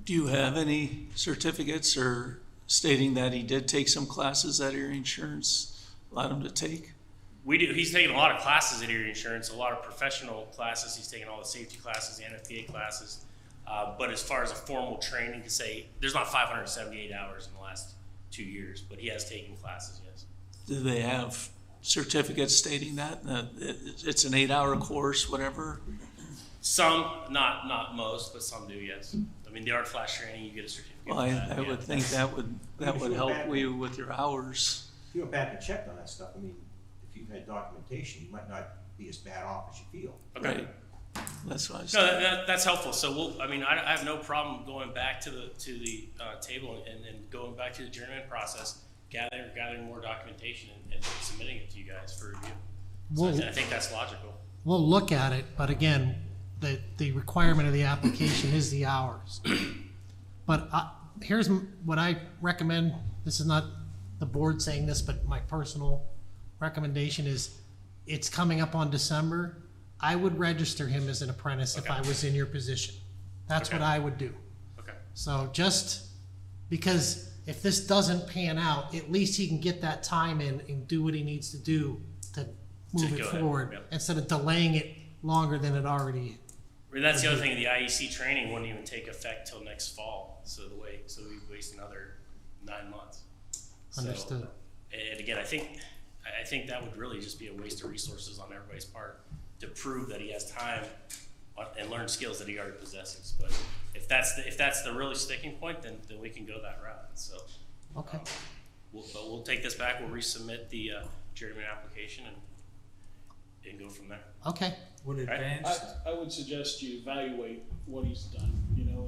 Do you have any certificates or stating that he did take some classes that your insurance allowed him to take? We do. He's taken a lot of classes at Erie Insurance, a lot of professional classes. He's taken all the safety classes, the NFPA classes. But as far as a formal training to say, there's not 578 hours in the last 2 years, but he has taken classes, yes. Do they have certificates stating that it's an 8-hour course, whatever? Some, not most, but some do, yes. I mean, the art flash training, you get a certificate. Well, I would think that would help you with your hours. If you went back and checked on that stuff, I mean, if you've had documentation, you might not be as bad off as you feel. Okay. Right. That's what I was No, that's helpful. So I have no problem going back to the table and going back to the journeyman process, gathering more documentation and submitting it to you guys for review. So I think that's logical. We'll look at it, but again, the requirement of the application is the hours. But here's what I recommend. This is not the board saying this, but my personal recommendation is, it's coming up on December. I would register him as an apprentice if I was in your position. That's what I would do. Okay. So just because if this doesn't pan out, at least he can get that time in and do what he needs to do to move it forward, instead of delaying it longer than it already. And that's the other thing. The IEC training wouldn't even take effect till next fall. So we waste another 9 months. Understood. And again, I think that would really just be a waste of resources on everybody's part to prove that he has time and learn skills that he already possesses. But if that's the really sticking point, then we can go that route. So Okay. We'll take this back. We'll resubmit the journeyman application and go from there. Okay. Would advance? I would suggest you evaluate what he's done.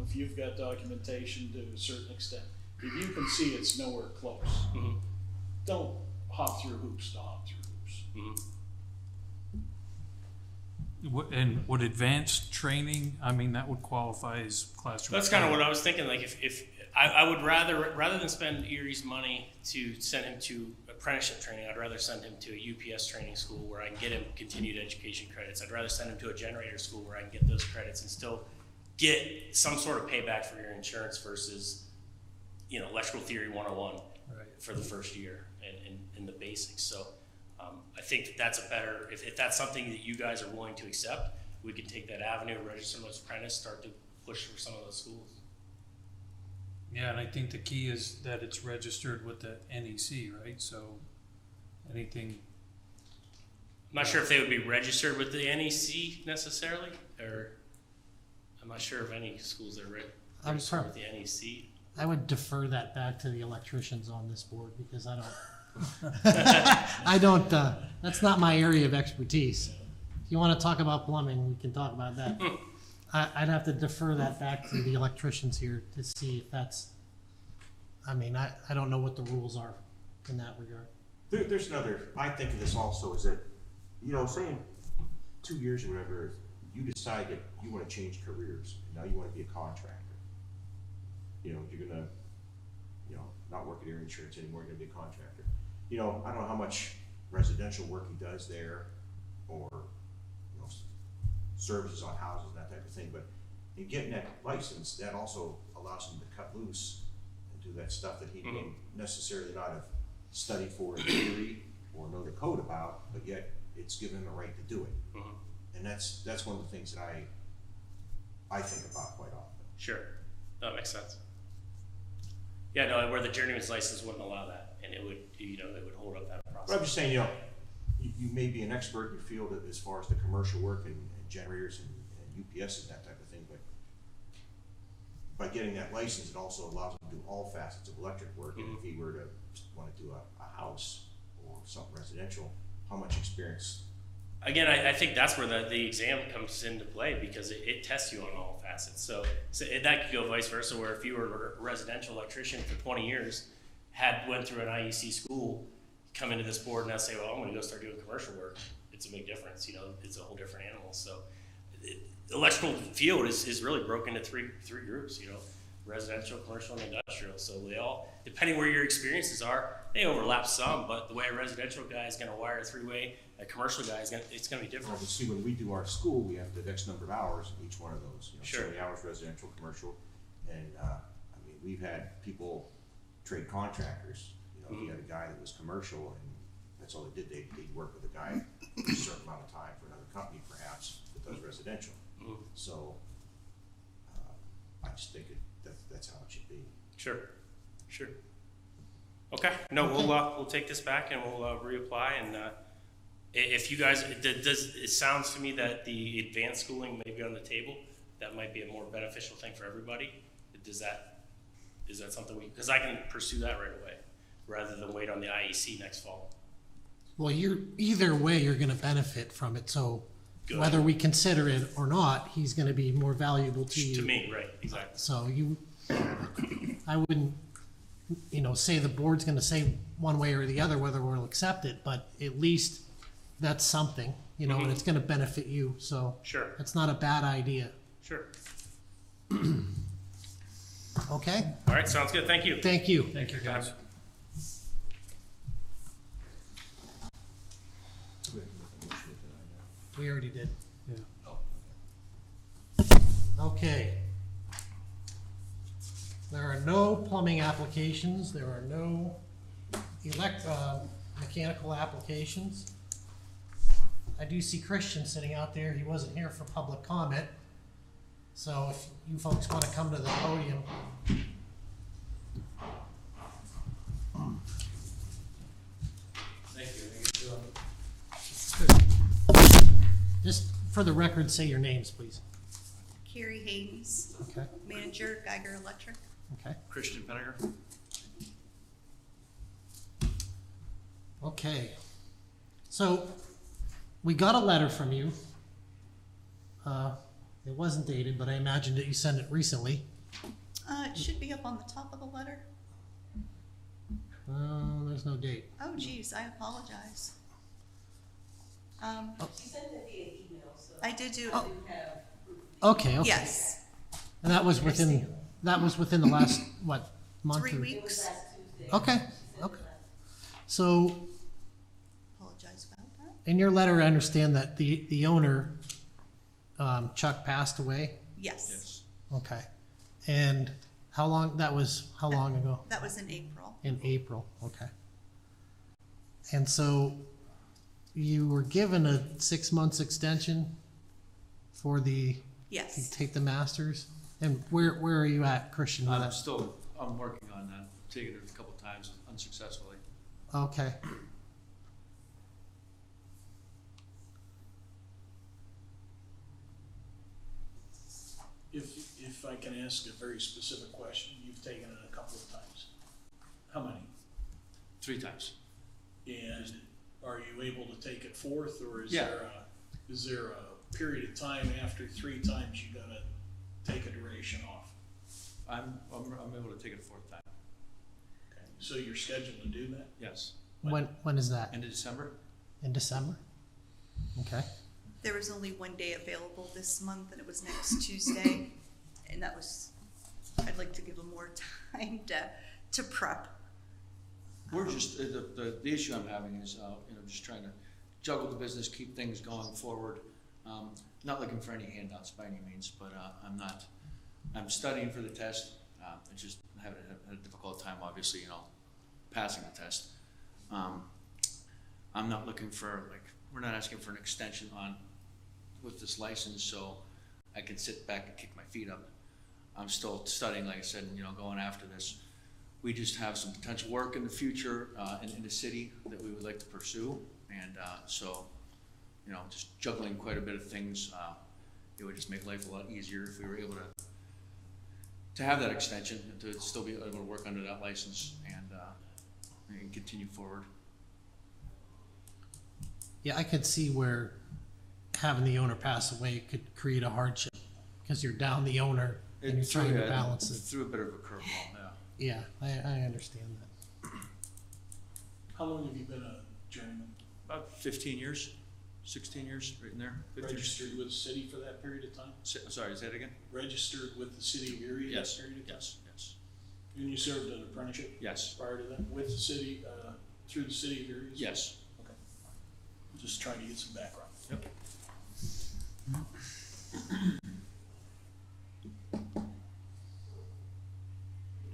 If you've got documentation to a certain extent, if you can see it's nowhere close, don't hop through hoops to hop through hoops. And would advanced training, I mean, that would qualify as classroom? That's kind of what I was thinking, like if I would rather than spend Erie's money to send him to apprenticeship training, I'd rather send him to a UPS training school where I can get him continued education credits. I'd rather send him to a generator school where I can get those credits and still get some sort of payback for your insurance versus, electrical theory 101 for the first year and in the basics. So I think that's a better, if that's something that you guys are willing to accept, we can take that avenue, register them as apprentice, start to push for some of those schools. Yeah, and I think the key is that it's registered with the NEC, right? So anything, I'm not sure if they would be registered with the NEC necessarily, or I'm not sure of any schools that are registered with the NEC. I would defer that back to the electricians on this board because I don't, that's not my area of expertise. If you want to talk about plumbing, we can talk about that. I'd have to defer that back to the electricians here to see if that's, I don't know what the rules are in that regard. There's another, I think of this also is that, say in 2 years or whatever, you decide that you want to change careers, and now you want to be a contractor. You're gonna, not work at Erie Insurance anymore, you're gonna be a contractor. I don't know how much residential work he does there, or, services on houses and that type of thing, but in getting that license, that also allows him to cut loose and do that stuff that he may necessarily not have studied for in theory or know the code about, but yet it's given him a right to do it. And that's one of the things that I think about quite often. Sure, that makes sense. Yeah, no, where the journeyman's license wouldn't allow that, and it would, it would hold up that process. But I'm just saying, you may be an expert in your field as far as the commercial work and generators and UPS and that type of thing, but by getting that license, it also allows him to do all facets of electric work. And if he were to want to do a house or something residential, how much experience? Again, I think that's where the exam comes into play because it tests you on all facets. So that could go vice versa, where if you were a residential electrician for 20 years, went through an IEC school, come into this board and now say, well, I'm going to go start doing commercial work. It's a big difference, it's a whole different animal. So the electrical field is really broken into three groups, residential, commercial, and industrial. So they all, depending where your experiences are, they overlap some, but the way a residential guy is going to wire a three-way, a commercial guy it's going to be different. Well, see, when we do our school, we have the X number of hours in each one of those. Sure. So many hours residential, commercial, and we've had people trade contractors. We had a guy that was commercial, and that's all they did. They'd work with a guy for a certain amount of time for another company, perhaps, that does residential. So I just think that's how it should be. Sure. Okay. No, we'll take this back and we'll reapply. And if you guys, it sounds to me that the advanced schooling may be on the table. That might be a more beneficial thing for everybody. Is that something because I can pursue that right away rather than wait on the IEC next fall. Well, either way, you're gonna benefit from it, so Good. whether we consider it or not, he's gonna be more valuable to you. To me, right, exactly. So I wouldn't, say the board's gonna say one way or the other whether we'll accept it, but at least that's something, and it's gonna benefit you, so. Sure. It's not a bad idea, Sure. okay? All right, sounds good. Thank you. Thank you. Thank you, guys. We already did. Yeah. Okay. There are no plumbing applications, there are no mechanical applications. I do see Christian sitting out there, he wasn't here for public comment. So if you folks wanna come to the podium. Thank you. Just for the record, say your names, please. Carrie Haynes, Okay, manager, Geiger Electric. okay. Christian Penninger. Okay. So, we got a letter from you. It wasn't dated, but I imagined that you sent it recently. It should be up on the top of the letter. There's no date. Oh geez, I apologize. She sent it via email. so. I did do, I do have proof. Okay, okay. yes, And that was within the last, what, month? 3 or- It was weeks. last Tuesday. Okay, She sent it okay. last- So Apologize about that. in your letter, I understand that the owner, Chuck, passed away? Yes, Okay. And how long ago? that was in April. In April, okay. And so you were given a 6 months extension for to Yes, take the masters? And where are you at, Christian? with that? I'm working on that, taking it a couple times unsuccessfully. Okay. If I can ask a very specific question, you've taken it a couple of times. How many? 3 times. And are you able to take it fourth, or is Yeah. is there a period of time after 3 times you gotta take a duration off? I'm able to take it a 4th time. Okay, so you're scheduled to do that? Yes. When is that? End of December? In December? Okay. there was only 1 day available this month, and it was next Tuesday. And that was, I'd like to give them more time to prep. We're just, the issue I'm having is, just trying to juggle the business, keep things going forward. Not looking for any handouts by any means, but I'm studying for the test. I just had a difficult time, obviously, passing the test. I'm not looking for, we're not asking for an extension with this license, so I can sit back and kick my feet up. I'm still studying, like I said, going after this. We just have some potential work in the future in the city that we would like to pursue, and so just juggling quite a bit of things. It would just make life a lot easier if we were able to have that extension and to still be able to work under that license and continue forward. Yeah, I could see where having the owner pass away could create a hardship because you're down the owner and you're trying to balance it. Through a bit of a curveball, Yeah, yeah. I understand that. How long have you been a journeyman? About 15 years, 16 years, right in there. 15. Registered with the city for that period of time? Sorry, say that again? Registered with the city of Erie? Yes, that period of time? yes. And you served an apprenticeship? Yes. Prior to that, with the city, through the city of Erie? Yes. Okay. Just trying to get some background. Yep.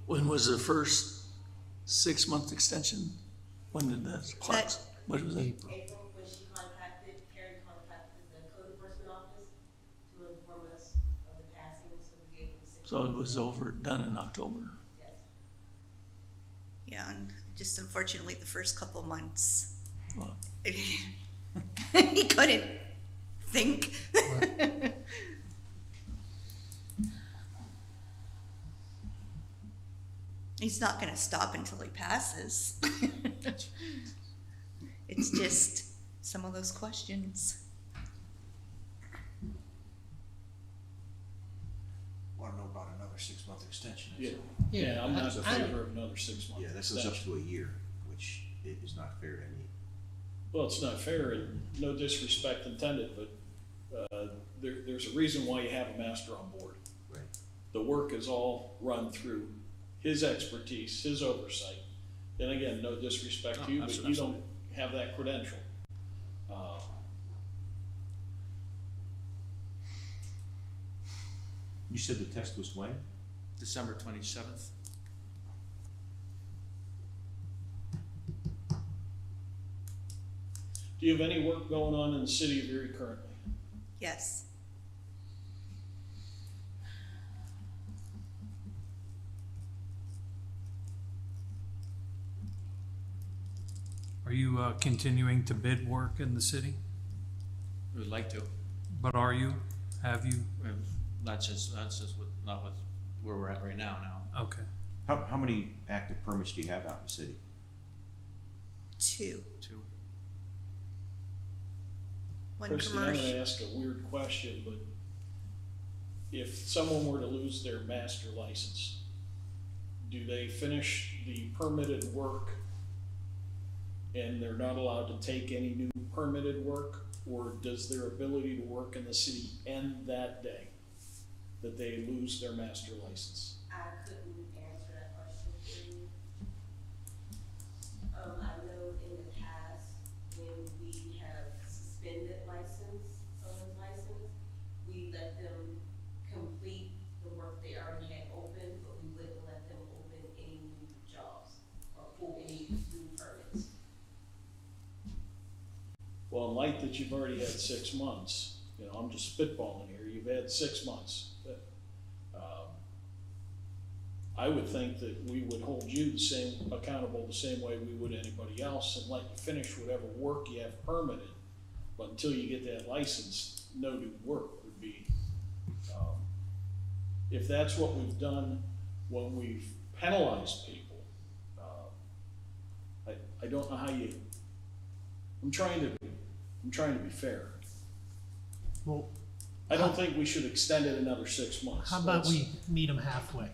When was the first 6-month extension? When did that clock? What was it? April. April, when Karen contacted the code enforcement office to inform us of the passing, so we gave them 6 So it months. was done in October. Yes. Yeah, and just unfortunately, the first couple months, Well, he couldn't think. He's not gonna stop until he passes. It's just some of those questions. Want to know about another 6-month extension? Yeah, Yeah, yeah, I'm not in I- favor of another 6 months. Yeah, this is up to a year, which is not fair to any. Well, it's not fair, and no disrespect intended, but there's a reason why you have a master on board. Right. The work is all run through his expertise, his oversight. And again, no disrespect to you, but you don't have that credential. You said the test was when? December 27th. Do you have any work going on in the city of Erie currently? Yes. Are you continuing to bid work in the city? We would like to. But are you? Have you? Not just not with where we're at right now. Okay. How many active permits do you have out in the city? 2. 2. One Christie, I'm commercial. gonna ask a weird question, but if someone were to lose their master license, do they finish the permitted work and they're not allowed to take any new permitted work? or does their ability to work in the city end that day that they lose their master license? I couldn't answer that question for you. I know in the past, when we have suspended someone's license, we let them complete the work they already had open, but we wouldn't let them open any new jobs or pull any new permits. Well, in light that you've already had 6 months, you know, I'm just spitballing here, you've had 6 months. I would think that we would hold you accountable the same way we would anybody else and let you finish whatever work you have permitted. But until you get that license, no new work would be, if that's what we've done when we've penalized people, I don't know how you, I'm trying to be fair. Well, I don't think we should extend it another 6 months. how about we meet him halfway?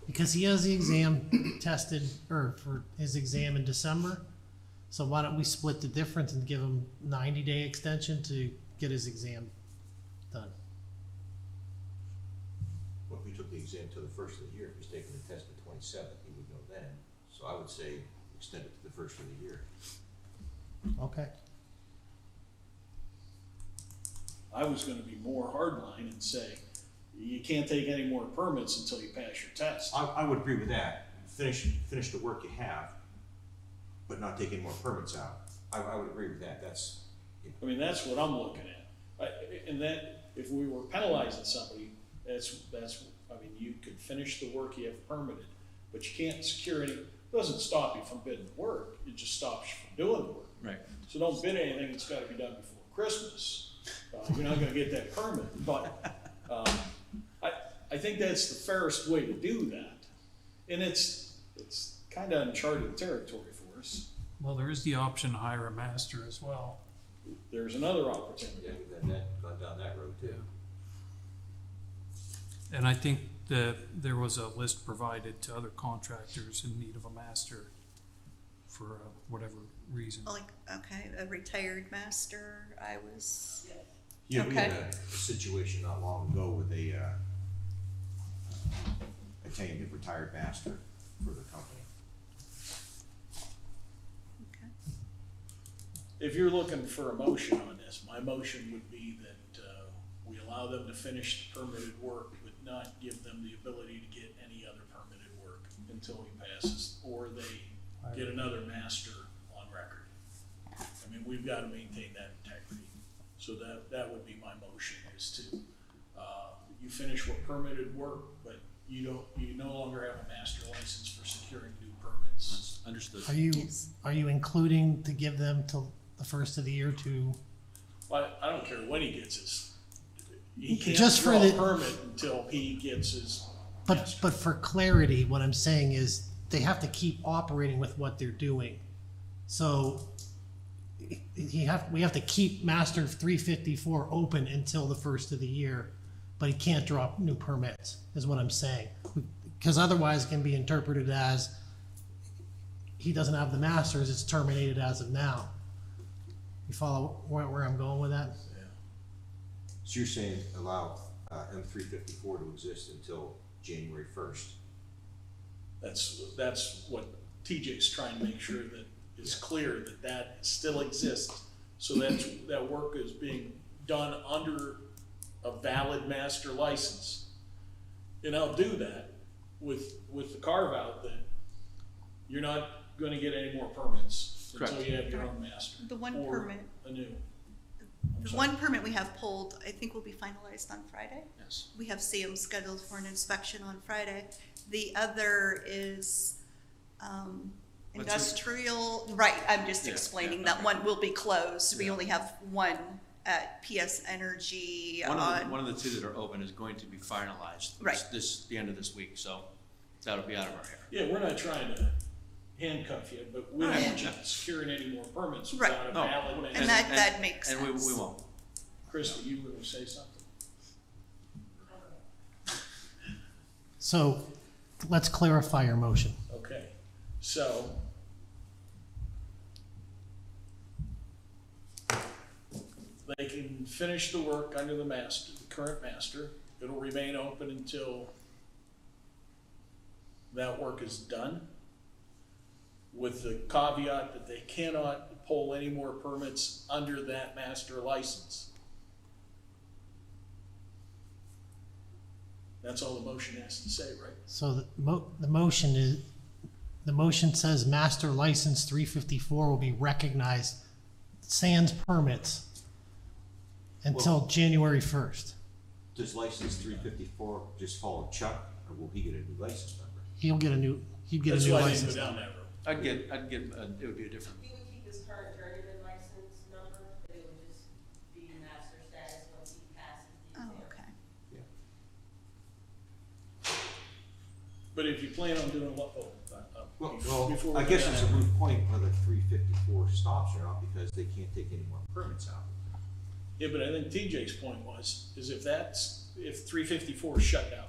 Because he has the exam tested, or for his exam in December. So why don't we split the difference and give him 90-day extension to get his exam done? Well, if we took the exam to the first of the year, if he's taking the test the 27th, he would know then. So I would say extend it to the first of the year. Okay. I was gonna be more hardline and say, you can't take any more permits until you pass your test. I would agree with that. Finish the work you have, but not take any more permits out. I would agree with that. That's, I mean, that's what I'm looking at. And that, if we were penalizing somebody, that's, I mean, you could finish the work you have permitted, but you can't secure any, it doesn't stop you from bidding work, it just stops you from doing the work. Right. So don't bid anything that's gotta be done before Christmas. You're not gonna get that permit, but, I think that's the fairest way to do that. And it's kinda uncharted territory for us. Well, there is the option to hire a master as well. There's another opportunity. yeah, we've gone down that road too. And I think that there was a list provided to other contractors in need of a master for whatever reason. Like, okay, a retired master, I was, Yeah, we had Okay. a situation not long ago with a attaining a retired master for the company. okay. If you're looking for a motion on this, my motion would be that, we allow them to finish the permitted work, but not give them the ability to get any other permitted work until he passes, or they get another master on record. I mean, we've gotta maintain that integrity. So that would be my motion, is to, you finish what permitted work, but you no longer have a master license for securing new permits. Understood. Are you including to give them till the first of the year to, But I don't care when he gets his, he can't Just for draw a the- permit until he gets his but master. for clarity, what I'm saying is they have to keep operating with what they're doing. So we have to keep Master 354 open until the first of the year, but he can't draw new permits, is what I'm saying. Because otherwise it can be interpreted as he doesn't have the masters, it's terminated as of now. You follow where I'm going with that? So you're saying allow M354 to exist until January 1st? That's what TJ's trying to make sure that it's clear that still exists. So that work is being done under a valid master license. And I'll do that with the carve out that you're not gonna get any more permits until Correct. you have your own master. The one or permit. a new. The one permit we have pulled, I think will be finalized on Friday. Yes. We have Sam scheduled for an inspection on Friday. The other is, industrial, right, I'm just Yeah, explaining yeah, that okay. one will be closed. We Yeah. only have one at PS Energy One on, of the two that are open is going to be finalized Right. the end of this week, so that'll be out of our hair. Yeah, we're not trying to handcuff you, but we don't Right. want you securing any more permits Right. without a No. valid master. and that makes sense. And we won't. Christie, you were gonna say something? So let's clarify your motion. Okay, so they can finish the work under the master, the current master. It'll remain open until that work is done, with the caveat that they cannot pull any more permits under that master license. That's all the motion has to say, right? So the motion says master license 354 will be recognized sans permits until January 1st. Does license 354 just follow Chuck, or will he get a new license number? He'd get a new That's why I didn't license. go down that road. I'd get, it would be a different, We would keep his current journeyman license number, but it would just be master status once he passes the Oh, exam. okay. But if you plan on doing what, Well, before we I go guess down it's a that road. moot point whether 354 stops or not, because they can't take any more permits out. Yeah, but I think TJ's point is if 354 is shut down,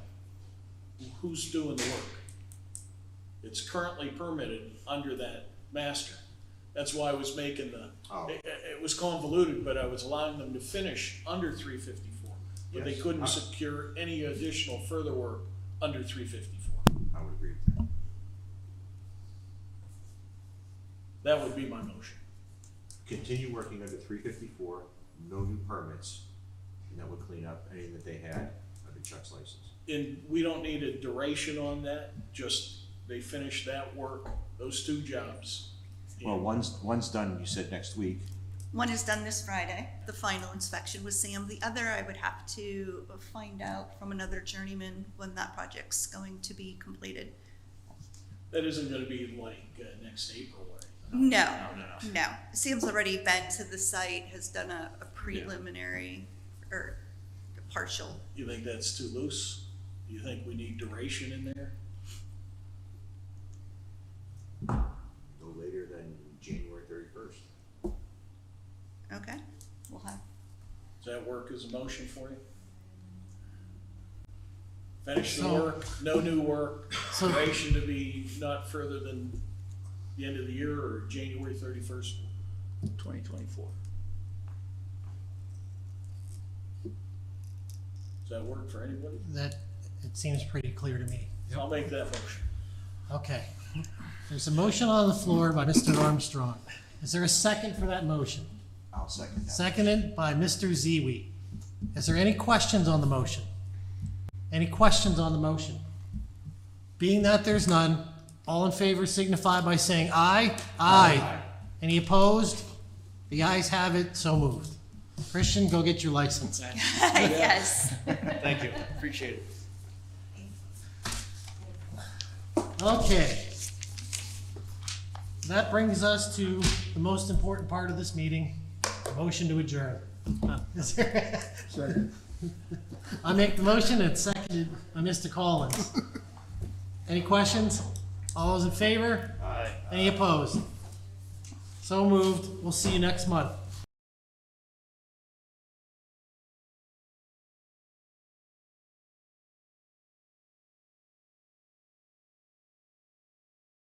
who's doing the work? It's currently permitted under that master. That's why I was making Oh. it was convoluted, but I was allowing them to finish under 354. But they Yes. couldn't secure any additional further work under 354. I would agree with that. That would be my motion. Continue working under 354, no new permits, and that would clean up anything that they had under Chuck's license. And we don't need a duration on that, just they finish that work, those two jobs. Well, one's done, you said next week. One is done this Friday, the final inspection with Sam. The other, I would have to find out from another journeyman when that project's going to be completed. That isn't gonna be like next April, right? No. Sam's already been to the site, has done a preliminary or partial. You think that's too loose? Do you think we need duration in there? No later than January 31st. Okay, we'll have, Does that work as a motion for you? Finish the So- work, no new work, So- duration to be not further than the end of the year or January 31st, 2024. Does that work for anybody? That, it seems pretty clear to me. I'll make that motion. Okay. There's a motion on the floor by Mr. Armstrong. Is there a second for that motion? I'll second that. Seconded by Mr. Ziwi. Is there any questions on the motion? Any questions on the motion? Being that there's none, all in favor signify by saying aye. Aye. Any opposed? The ayes have it, so moved. Christian, go get your license. yes. thank you, appreciate it. Okay. That brings us to the most important part of this meeting, motion to adjourn. Is there- Second. I make the motion and it's seconded by Mr. Collins. Any questions? All those in favor? Aye. Any opposed? So moved. We'll see you next month.